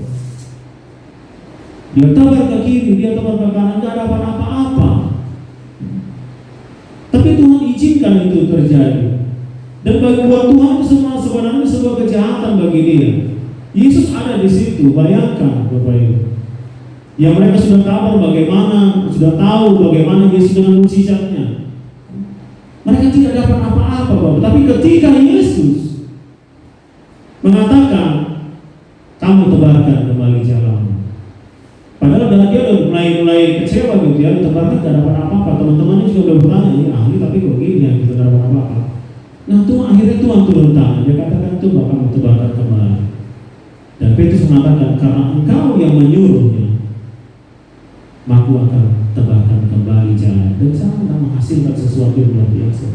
Dia tebar ke kiri, dia tebar ke kanan, tidak dapat apa-apa. Tapi Tuhan izinkan itu terjadi. Dan bagi buat Tuhan itu semua sebenarnya sebuah kejahatan bagi dia. Yesus ada di situ, bayangkan Bapak Ibu. Ya mereka sudah kabar bagaimana, sudah tahu bagaimana Yesus dengan mukjizatnya. Mereka tidak dapat apa-apa, Bapak. Tapi ketika Yesus mengatakan, kamu tebarkan kembali jalanmu. Padahal dia udah mulai kecewa gitu ya, tebarkan tidak dapat apa-apa. Teman-temannya juga udah bertanya, ini ahli tapi kok gini ya, kita tidak dapat apa-apa. Nah akhirnya Tuhan turun tangan, dia katakan Tuhan kamu tebarkan kembali. Dan Petrus mengatakan, karena engkau yang menyuruhnya, maka aku akan tebarkan kembali jalan. Dan saya akan menghasilkan sesuatu yang luar biasa.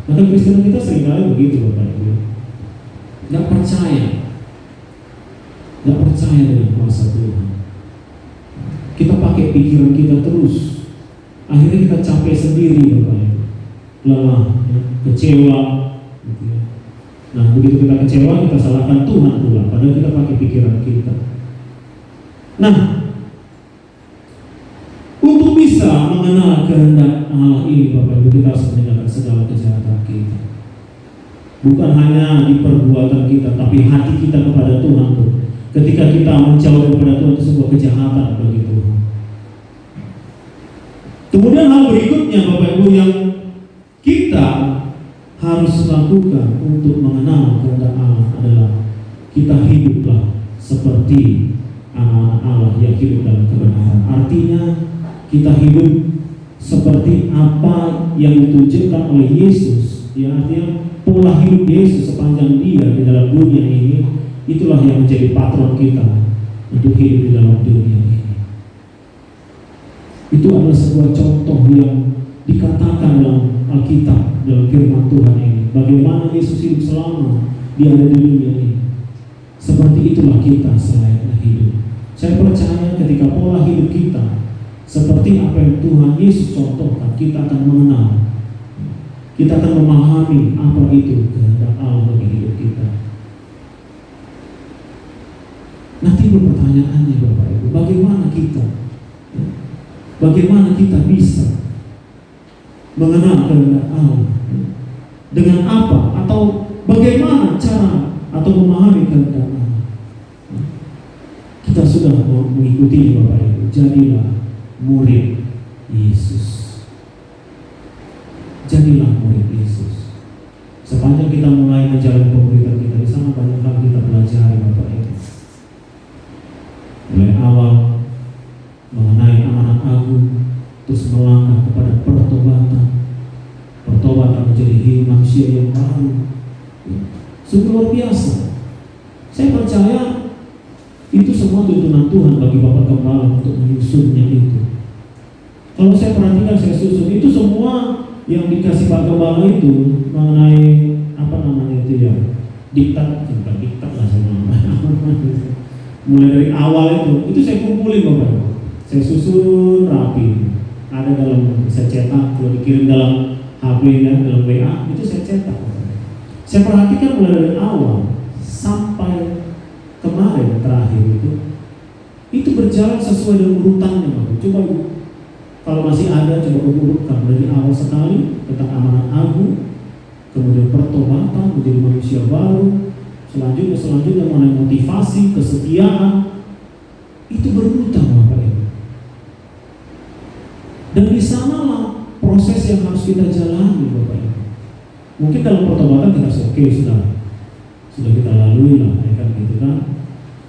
Maka Kristen kita seringkali begitu Bapak Ibu. Gak percaya dengan kuasa Tuhan. Kita pakai pikiran kita terus. Akhirnya kita capek sendiri Bapak Ibu. Lelah, ya, kecewa gitu ya. Nah begitu kita kecewa, kita salahkan Tuhan pula, padahal kita pakai pikiran kita. Nah, untuk bisa mengenal kehendak Allah ini Bapak Ibu, kita harus meninggalkan segala kejahatan kita. Bukan hanya di perbuatan kita, tapi hati kita kepada Tuhan tuh. Ketika kita menjauh daripada Tuhan, itu sebuah kejahatan bagi Tuhan. Kemudian hal berikutnya Bapak Ibu yang kita harus lakukan untuk mengenal kehendak Allah adalah kita hiduplah seperti anak Allah yang hidup dalam kebenaran. Artinya kita hidup seperti apa yang ditunjukkan oleh Yesus. Ya, artinya pola hidup Yesus sepanjang dia di dalam dunia ini, itulah yang menjadi patron kita untuk hidup di dalam dunia ini. Itu adalah sebuah contoh yang dikatakan dalam Alkitab, dalam firman Tuhan ini. Bagaimana Yesus hidup selama dia ada di dunia ini. Seperti itulah kita selayaknya hidup. Saya percaya ketika pola hidup kita seperti apa yang Tuhan Yesus contohkan, kita akan mengenal, kita akan memahami apa itu kehendak Allah bagi hidup kita. Nanti pertanyaannya Bapak Ibu, bagaimana kita bisa mengenal kehendak Allah? Dengan apa? Atau bagaimana cara atau memahami kehendak Allah? Kita sudah mengikuti Bapak Ibu. Jadilah murid Yesus. Jadilah murid Yesus. Sepanjang kita mulai menjalani pemuridan kita, di sana banyak hal kita pelajari Bapak Ibu. Mulai awal mengenai amanat agung, terus melangkah kepada pertobatan menjadi manusia yang baru. Sungguh luar biasa. Saya percaya itu semua tuntunan Tuhan bagi Bapak Gembala untuk menyusunnya itu. Kalau saya perhatikan, saya susun itu semua yang dikasih Pak Gembala itu mengenai apa namanya itu ya, diktat lah semua. Mulai dari awal itu saya kumpulin Bapak. Saya susun rapi. Ada dalam, saya cetak, kalau dikirim dalam HP dan dalam WA itu saya cetak. Saya perhatikan mulai dari awal sampai kemarin terakhir itu berjalan sesuai dengan urutannya, Bapak. Coba kalau masih ada, coba urutkan dari awal sekali tentang amanat agung, kemudian pertobatan menjadi manusia baru, selanjutnya mengenai motivasi, kesetiaan, itu berurutan, Bapak Ibu. Dan di sanalah proses yang harus kita jalani, Bapak Ibu. Mungkin dalam pertobatan kita sudah kita lalui lah, ya kan gitu kan.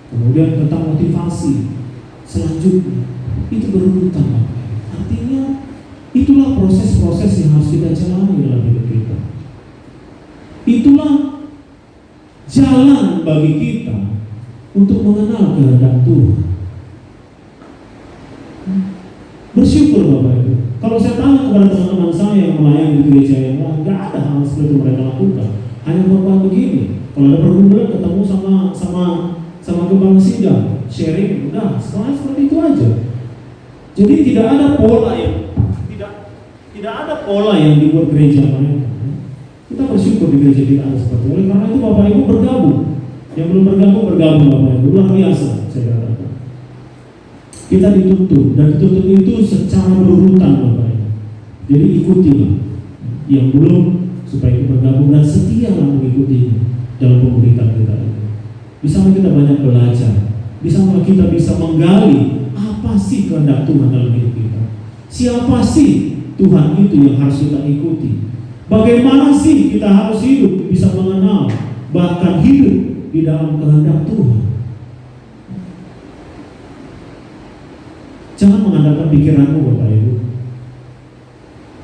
Kemudian tentang motivasi, selanjutnya itu berurutan, Bapak Ibu. Artinya itulah proses-proses yang harus kita jalani dalam hidup kita. Itulah jalan bagi kita untuk mengenal kehendak Tuhan. Bersyukur Bapak Ibu. Kalau saya tanya kepada teman-teman saya yang melayani di gereja yang lain, nggak ada hal seperti itu mereka lakukan. Hanya berbuat begini. Kalau ada pergumulan ketemu sama gembala sidang, sharing, udah seperti itu aja. Jadi tidak ada pola yang dibuat gereja lain. Kita bersyukur di gereja kita ada seperti itu. Oleh karena itu Bapak Ibu bergabung. Yang belum bergabung Bapak Ibu, luar biasa saya katakan. Kita dituntut, dan dituntut itu secara berurutan Bapak Ibu. Jadi ikutilah yang belum supaya kita bergabung dan setialah mengikuti dalam pemberitaan kita ini. Bisa kita banyak belajar, bisa kita bisa menggali apa sih kehendak Tuhan dalam hidup kita. Siapa sih Tuhan itu yang harus kita ikuti? Bagaimana sih kita harus hidup bisa mengenal bahkan hidup di dalam kehendak Tuhan? Jangan mengandalkan pikiranmu Bapak Ibu.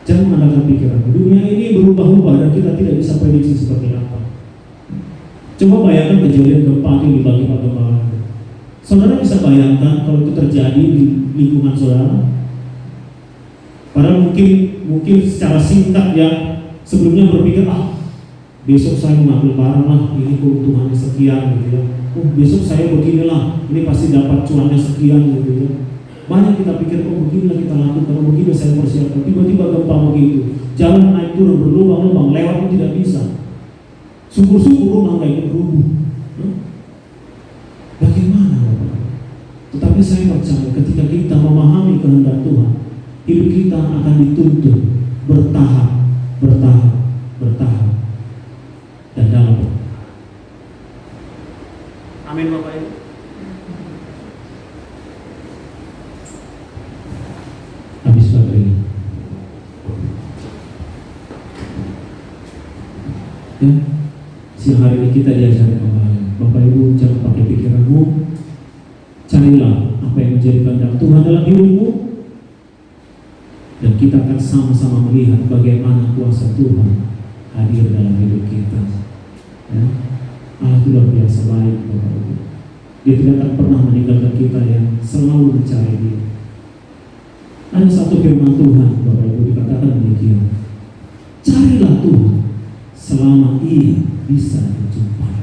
Jangan mengandalkan pikiranmu. Dunia ini berubah-ubah dan kita tidak bisa prediksi seperti apa. Coba bayangkan kejadian gempa yang dibagi Pak Gembala. Saudara bisa bayangkan kalau itu terjadi di lingkungan saudara? Padahal mungkin secara singkat ya, sebelumnya berpikir besok saya mengambil barang lah, ini keuntungannya sekian gitu ya. Besok saya beginilah, ini pasti dapat cuannya sekian gitu ya. Banyak kita pikir, beginilah kita lakukan, begini saya persiapkan. Tiba-tiba gempa begitu, jalan naik turun berlubang-lubang, lewat pun tidak bisa. Syukur-syukur rumah nggak ikut rubuh. Bagaimana Bapak? Tetapi saya percaya ketika kita memahami kehendak Tuhan, hidup kita akan dituntut bertahap, dan dalam. Amin Bapak Ibu. Habis baterai. Ya, siang hari ini kita diajarkan kembali. Bapak Ibu jangan pakai pikiranmu, carilah apa yang menjadi kehendak Tuhan dalam hidupmu, dan kita akan sama-sama melihat bagaimana kuasa Tuhan hadir dalam hidup kita. Ya, Allah itu luar biasa baik Bapak Ibu. Dia tidak akan pernah meninggalkan kita yang selalu mencari Dia. Ada satu firman Tuhan Bapak Ibu dikatakan demikian, carilah Tuhan selama Ia bisa dijumpai.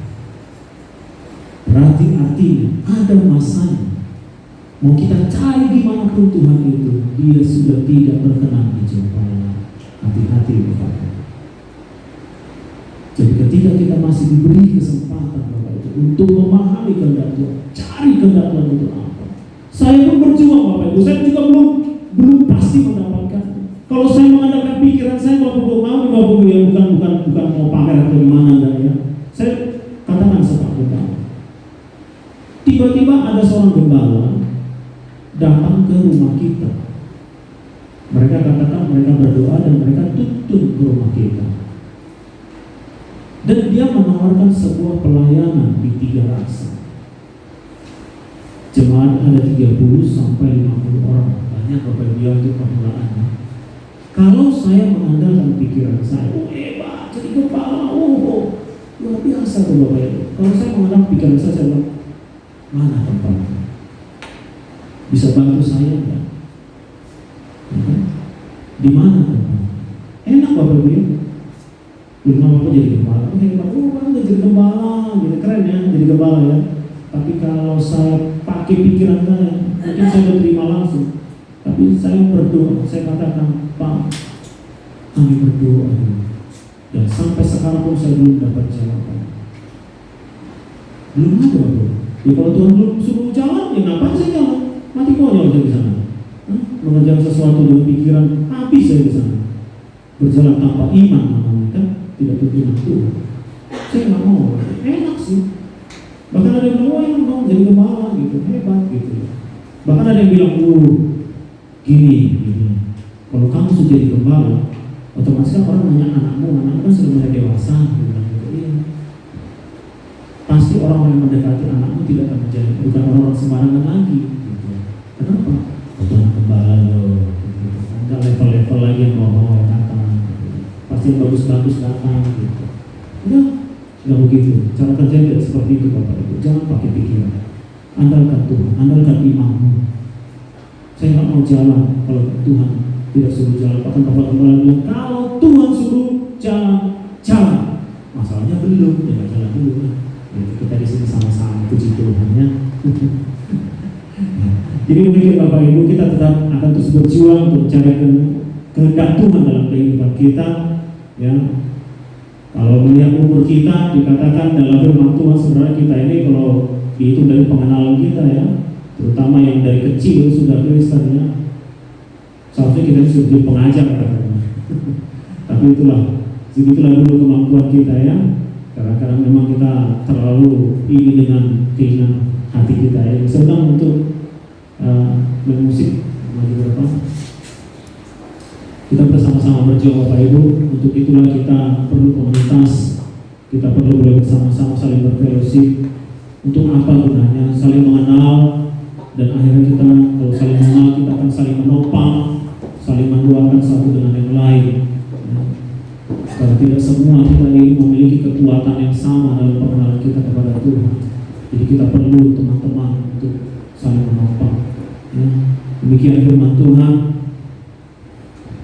Berarti artinya ada masanya. Mau kita cari dimanapun Tuhan itu, Dia sudah tidak berkenan dijumpai. Hati-hati Bapak Ibu. Jadi ketika kita masih diberi kesempatan Bapak Ibu untuk memahami kehendak Tuhan, cari kehendak Tuhan itu apa. Saya pun berjuang Bapak Ibu, saya juga belum pasti mendapatkan. Kalau saya mengandalkan pikiran saya, Bapak Ibu ya bukan mau pamer atau gimana ya. Saya katakan seperti itu. Tiba-tiba ada seorang gembala datang ke rumah kita. Mereka katakan mereka berdoa dan mereka tuntun ke rumah kita. Dan dia menawarkan sebuah pelayanan di 3 rasa. Jemaat ada 30 sampai 50 orang. Banyak Bapak Ibu itu permulaannya. Kalau saya mengandalkan pikiran saya, hebat, jadi kepala, luar biasa tuh Bapak Ibu. Kalau saya mengandalkan pikiran saya bilang, mana tempatnya? Bisa bantu saya enggak? Di mana tempatnya? Enak Bapak Ibu ya. Belum apa jadi gembala, hebat, kan jadi gembala, jadi keren ya, jadi gembala ya. Tapi kalau saya pakai pikiran saya, mungkin saya udah terima langsung. Tapi saya berdoa, saya katakan, Pak, kami berdoa. Dan sampai sekarang pun saya belum dapat jawaban. Belum ada, bro. Ya kalau Tuhan belum suruh jalan, ya ngapain saya jalan? Mati konyol saya di sana. Mengerjakan sesuatu dengan pikiran, habis saya di sana. Berjalan tanpa iman namanya kan, tidak berkenan Tuhan. Saya nggak mau, enak sih. Bahkan ada yang bilang, wah yang mau jadi gembala gitu, hebat gitu. Bahkan ada yang bilang, gini. Kalau kamu sudah jadi gembala, otomatis kan orang nanya anakmu kan sudah mulai dewasa. Iya. Pasti orang-orang yang mendekati anakmu tidak akan menjadi bukan orang-orang sembarangan lagi. Gitu. Kenapa? Tuhan gembala loh. Gitu. Ada level-level lagi yang mau datang. Gitu. Pasti yang bagus-bagus datang. Gitu. Nggak begitu. Cara kerja tidak seperti itu Bapak Ibu. Jangan pakai pikiran. Andalkan Tuhan, andalkan imanmu. Saya nggak mau jalan kalau Tuhan tidak suruh jalan. Bahkan Bapak Gembala bilang, kalau Tuhan suruh jalan. Masalahnya belum, ya jalan dulu kan. Jadi kita di sini sama-sama puji Tuhan ya. Jadi demikian Bapak Ibu, kita tetap akan terus berjuang untuk mencari kehendak Tuhan dalam kehidupan kita. Ya, kalau melihat umur kita, dikatakan dalam firman Tuhan sebenarnya kita ini kalau dihitung dari pengenalan kita ya, terutama yang dari kecil sudah Kristen ya, seharusnya kita sudah jadi pengajar katanya. Tapi segitulah dulu kemampuan kita ya. Kadang-kadang memang kita terlalu ini dengan keinginan hati kita ya. Sedang untuk bermusik kita bersama-sama berjuang Bapak Ibu. Untuk itulah kita perlu komunitas, kita perlu bersama-sama saling berfellowship. Untuk apa gunanya? Saling mengenal, dan akhirnya kita kalau saling mengenal kita akan saling menopang, saling mendoakan satu dengan yang lain. Karena tidak semua kita ini memiliki kekuatan yang sama dalam pengenalan kita kepada Tuhan. Jadi kita perlu teman-teman untuk saling menopang. Ya. Demikian firman Tuhan.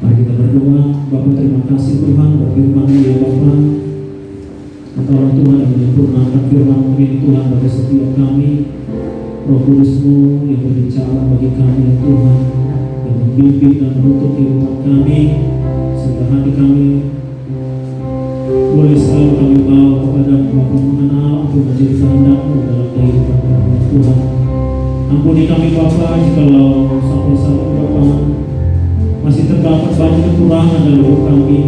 Mari kita berdoa. Bapa, terima kasih Tuhan buat firman-Mu ya Bapa. Engkaulah Tuhan yang menyempurnakan firman-Mu ini Tuhan bagi setiap kami. Roh Kudus-Mu yang berbicara bagi kami ya Tuhan, yang membimbing dan menuntut kehidupan kami, sehingga hati kami boleh selalu kami bawa kepada-Mu Bapa, mengenal apa yang menjadi kehendak-Mu dalam kehidupan kami Tuhan. Ampuni kami Bapa jikalau sampai saat ini Bapa masih terdapat banyak kekurangan dalam hidup kami,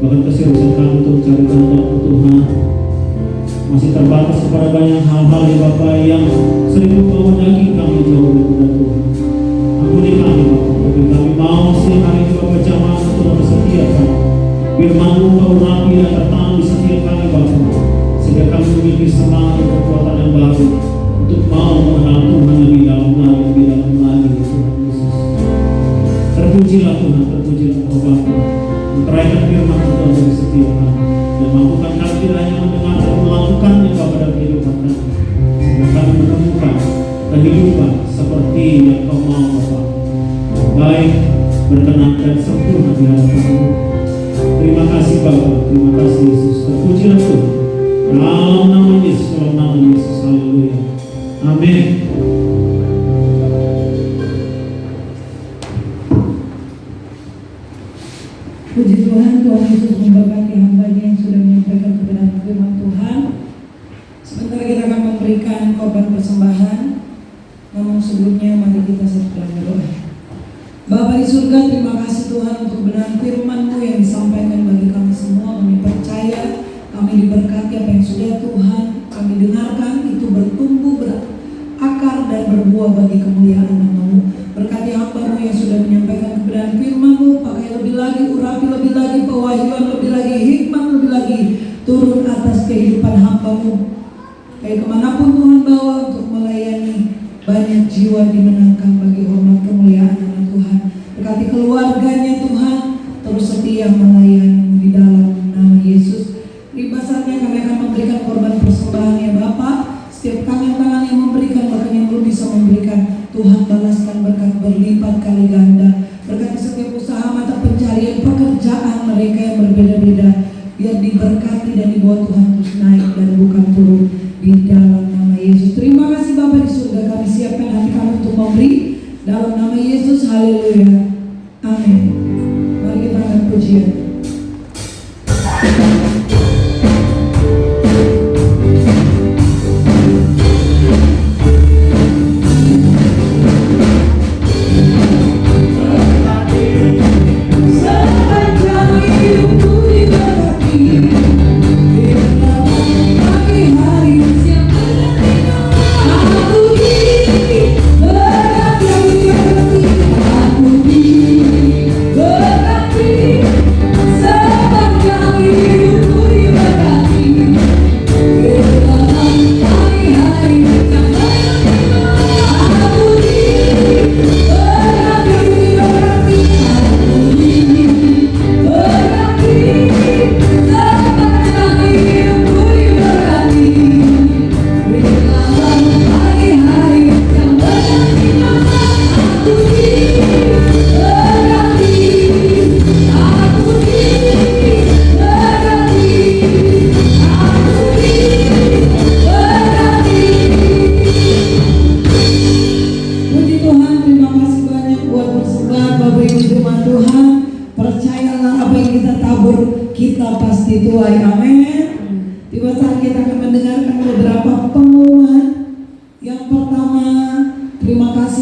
bahkan keseriusan kami untuk mencari kehendak-Mu Tuhan masih terbatas kepada banyak hal-hal ya Bapa yang sering membawa daging kami jauh daripada Tuhan. Ampuni kami Bapa, tapi kami mau siang hari ini Bapa jamaah Tuhan bersetia kami. Firman-Mu Kau rapi dan tertanam di setiap kami Bapa, sehingga kami memiliki semangat dan kekuatan yang baru untuk mau mengenal Tuhan lebih dalam lagi Tuhan Yesus. Terpujilah Tuhan, terpujilah Engkau Bapa, meneraikan firman Tuhan dari setiap kami dan mampukan kami tidak hanya mendengar dan melakukannya Bapa dalam kehidupan kami, sehingga kami menemukan kehidupan seperti yang Kau mau Bapa, baik, berkenan dan sempurna di hadapan-Mu. Terima kasih Bapa, terima kasih Yesus. Terpujilah Tuhan dalam nama Yesus, dalam nama Yesus. Haleluya. Amin. Puji Tuhan, Tuhan Yesus memberkati hamba-Nya yang sudah menyampaikan kebenaran firman Tuhan. Sebentar kita akan memberikan korban persembahan. Namun sebelumnya mari kita sedang berdoa. Bapa di surga, terima kasih Tuhan untuk kebenaran firman-Mu yang disampaikan bagi kami semua. Kami percaya, kami diberkati apa yang sudah Tuhan kami dengarkan itu bertumbuh, berakar dan berbuah bagi kemuliaan nama-Mu. Berkati hamba-Mu yang sudah menyampaikan kebenaran firman-Mu, pakai lebih lagi, urapi lebih lagi, pewahyuan lebih lagi, hikmat lebih lagi, turun atas kehidupan hamba-Mu. Kayak kemanapun Tuhan bawa untuk melayani, banyak jiwa dimenangkan bagi hormat kemuliaan nama Tuhan. Berkati keluarganya Tuhan, terus setia melayani di dalam nama Yesus. Ribasarnya kami akan memberikan korban persembahan ya Bapa. Setiap tangan-tangan yang memberikan, bahkan yang belum bisa memberikan, Tuhan balaskan berkat berlipat kali ganda. Berkati setiap usaha mata pencarian pekerjaan mereka yang berbeda-beda, biar diberkati dan dibawa Tuhan terus naik dan bukan turun di dalam nama Yesus. Terima kasih Bapa di surga, kami siapkan hati kami untuk memberi dalam nama Yesus. Haleluya. Amin. Mari kita angkat pujian.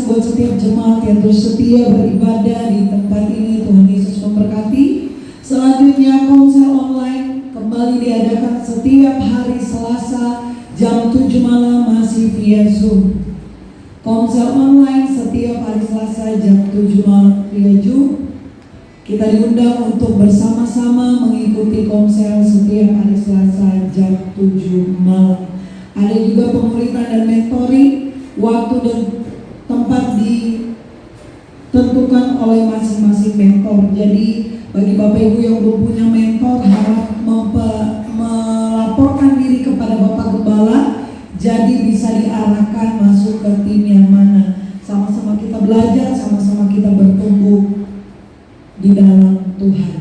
kasih buat setiap jemaat yang terus setia beribadah di tempat ini. Tuhan Yesus memberkati. Selanjutnya konsel online kembali diadakan setiap hari Selasa jam 7 malam masih via Zoom. Konsel online setiap hari Selasa jam 7 malam via Zoom. Kita diundang untuk bersama-sama mengikuti konsel setiap hari Selasa jam 7 malam. Ada juga pemuritan dan mentoring. Waktu dan tempat ditentukan oleh masing-masing mentor. Jadi bagi Bapak Ibu yang belum punya mentor, harap melaporkan diri kepada Bapak Gembala. Jadi bisa diarahkan masuk ke tim yang mana. Sama-sama kita belajar, sama-sama kita bertumbuh di dalam Tuhan.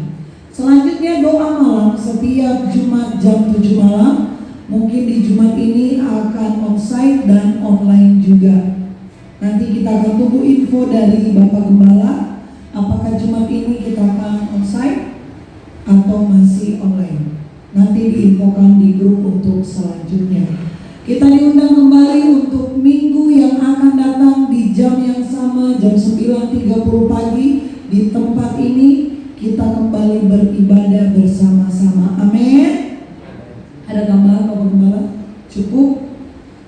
Selanjutnya doa malam setiap Jumat jam 7 malam. Mungkin di Jumat ini akan onsite dan online juga. Nanti kita akan tunggu info dari Bapak Gembala. Apakah Jumat ini kita akan onsite atau masih online? Nanti diinfokan di grup untuk selanjutnya. Kita diundang kembali untuk minggu yang akan datang di jam yang sama, jam 9.30 pagi di tempat ini. Kita kembali beribadah bersama-sama. Amin. Ada gambaran Bapak Gembala? Cukup?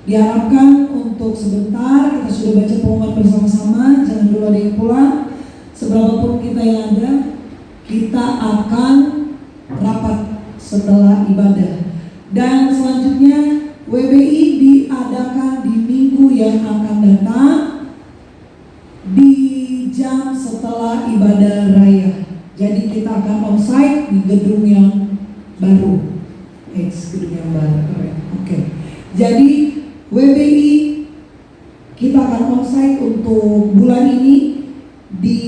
Diharapkan untuk sebentar kita sudah baca pengumuman bersama-sama. Jangan dulu ada yang pulang. Seberapapun kita yang ada, kita akan rapat setelah ibadah. Dan selanjutnya WBI diadakan di minggu yang akan datang di jam setelah ibadah raya. Jadi kita akan onsite di gedung yang baru. Gedung yang baru. Oke. Jadi WBI kita akan onsite untuk bulan ini di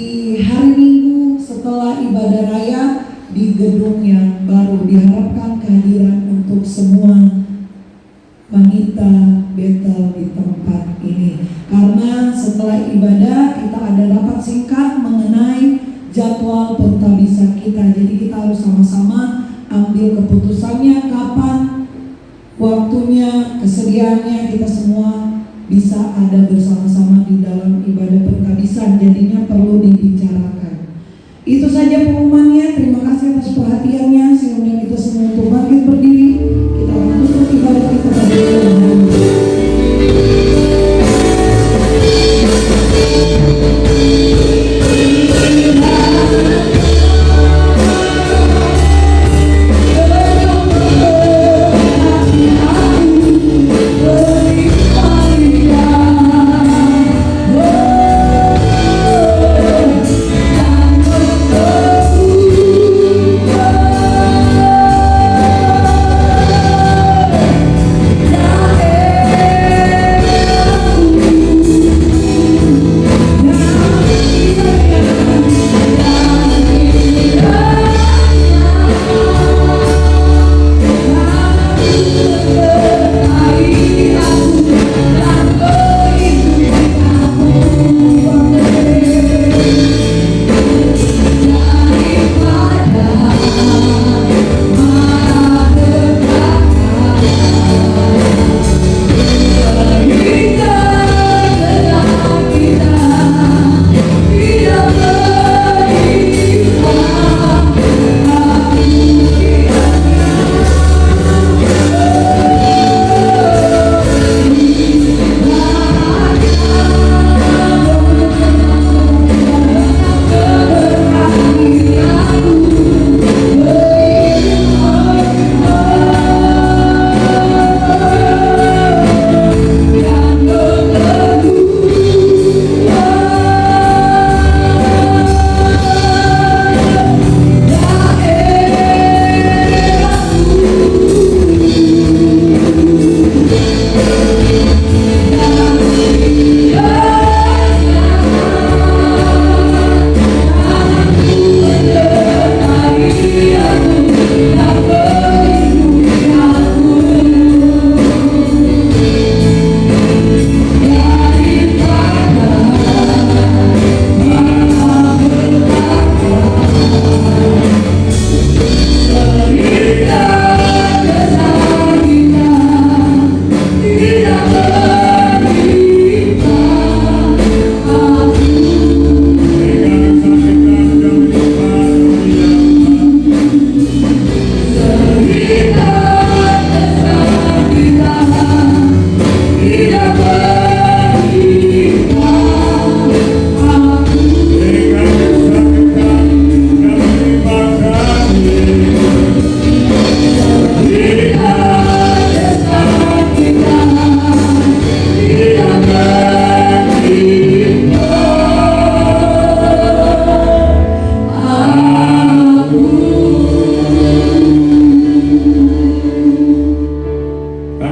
hari Minggu setelah ibadah raya di gedung yang baru. Diharapkan kehadiran untuk semua wanita Betel di tempat ini. Karena setelah ibadah kita ada rapat singkat mengenai jadwal pentabisan kita. Jadi kita harus sama-sama ambil keputusannya kapan waktunya, kesediaannya, kita semua bisa ada bersama-sama di dalam ibadah pentabisan. Jadinya perlu dibicarakan. Itu saja pengumumannya. Terima kasih atas perhatiannya. Saya undang kita semua untuk bangkit berdiri. Kita akan tutup ibadah kita pada malam hari ini.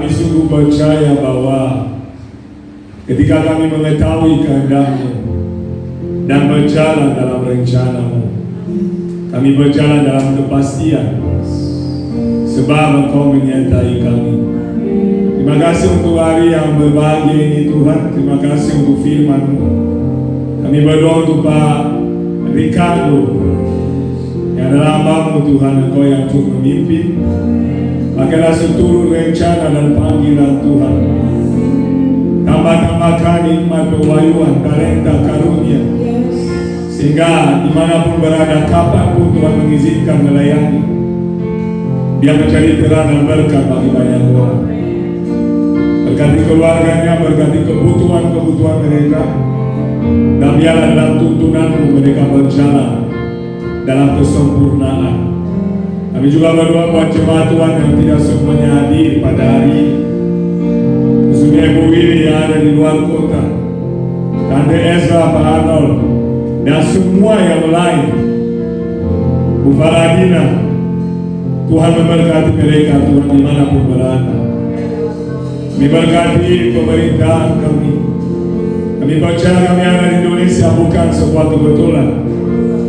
Kami sungguh percaya bahwa ketika kami mengetahui kehendak-Mu dan berjalan dalam rencana-Mu, kami berjalan dalam kepastian, sebab Engkau menyertai kami. Terima kasih untuk hari yang berbahagia ini Tuhan. Terima kasih untuk firman-Mu. Kami berdoa untuk Pak Ricardo, yang adalah hamba-Mu Tuhan, Engkau yang turut memimpin. Pakailah seluruh rencana dan panggilan Tuhan. Tambah-tambahkan hikmat, pewahyuan, talenta, karunia, sehingga dimanapun berada, kapanpun Tuhan mengizinkan melayani, biar menjadi terang dan berkat bagi banyak orang. Berkati keluarganya, berkati kebutuhan-kebutuhan mereka, dan biarlah dalam tuntunan-Mu mereka berjalan dalam kesempurnaan. Kami juga berdoa buat jemaat Tuhan yang tidak semuanya hadir pada hari ini, khususnya Ibu Willy yang ada di luar kota, Tante Ezra, Pak Arnold, dan semua yang lain, Bu Faradina. Tuhan memberkati mereka, Tuhan dimanapun berada. Kami berkati pemerintahan kami. Kami percaya kami ada di Indonesia bukan sebuah kebetulan,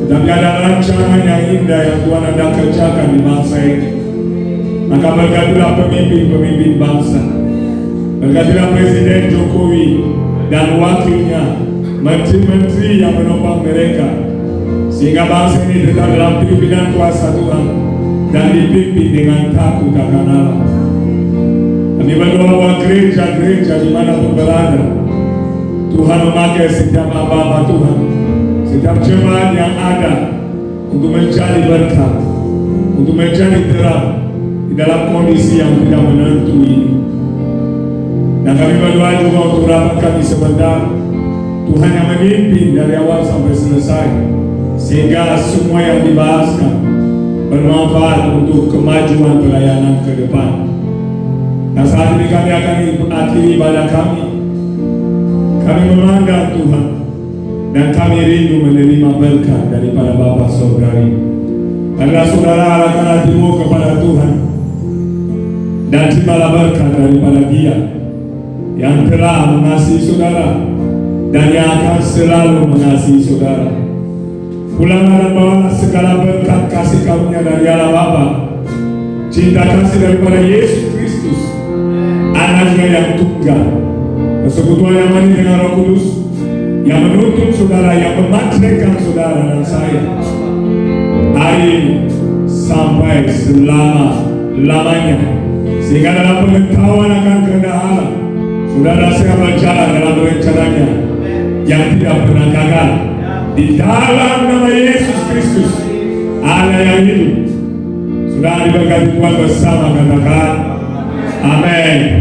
tetapi ada rancangan yang indah yang Tuhan hendak kerjakan di bangsa ini. Maka berkatilah pemimpin-pemimpin bangsa, berkatilah Presiden Jokowi dan wakilnya, menteri-menteri yang menopang mereka, sehingga bangsa ini tetap dalam pimpinan kuasa Tuhan dan dipimpin dengan takut akan Allah. Kami berdoa buat gereja-gereja dimanapun berada. Tuhan memakai setiap hamba-hamba Tuhan, setiap jemaat yang ada untuk menjadi berkat, untuk menjadi terang di dalam kondisi yang tidak menentu ini. Dan kami berdoa juga untuk rapat kami sebentar, Tuhan yang memimpin dari awal sampai selesai, sehingga semua yang dibahaskan bermanfaat untuk kemajuan pelayanan ke depan. Dan saat ini kami akan akhiri ibadah kami. Kami memandang Tuhan, dan kami rindu menerima berkat daripada Bapa Saudari. Karena saudara arahkan hatimu kepada Tuhan, dan terimalah berkat daripada Dia yang telah mengasihi saudara dan yang akan selalu mengasihi saudara. Pulanglah dan bawalah segala berkat kasih karunia dari Allah Bapa, cinta kasih daripada Yesus Kristus, Anaknya yang tunggal, persekutuan yang manis dengan Roh Kudus, yang menuntun saudara, yang memanjakan saudara dan saya, hari ini sampai selama-lamanya, sehingga dalam pengetahuan akan kehendak Allah, saudara saya berjalan dalam rencananya yang tidak pernah gagal. Di dalam nama Yesus Kristus, Allah yang hidup, sudah diberkati Tuhan bersama, katakan amin.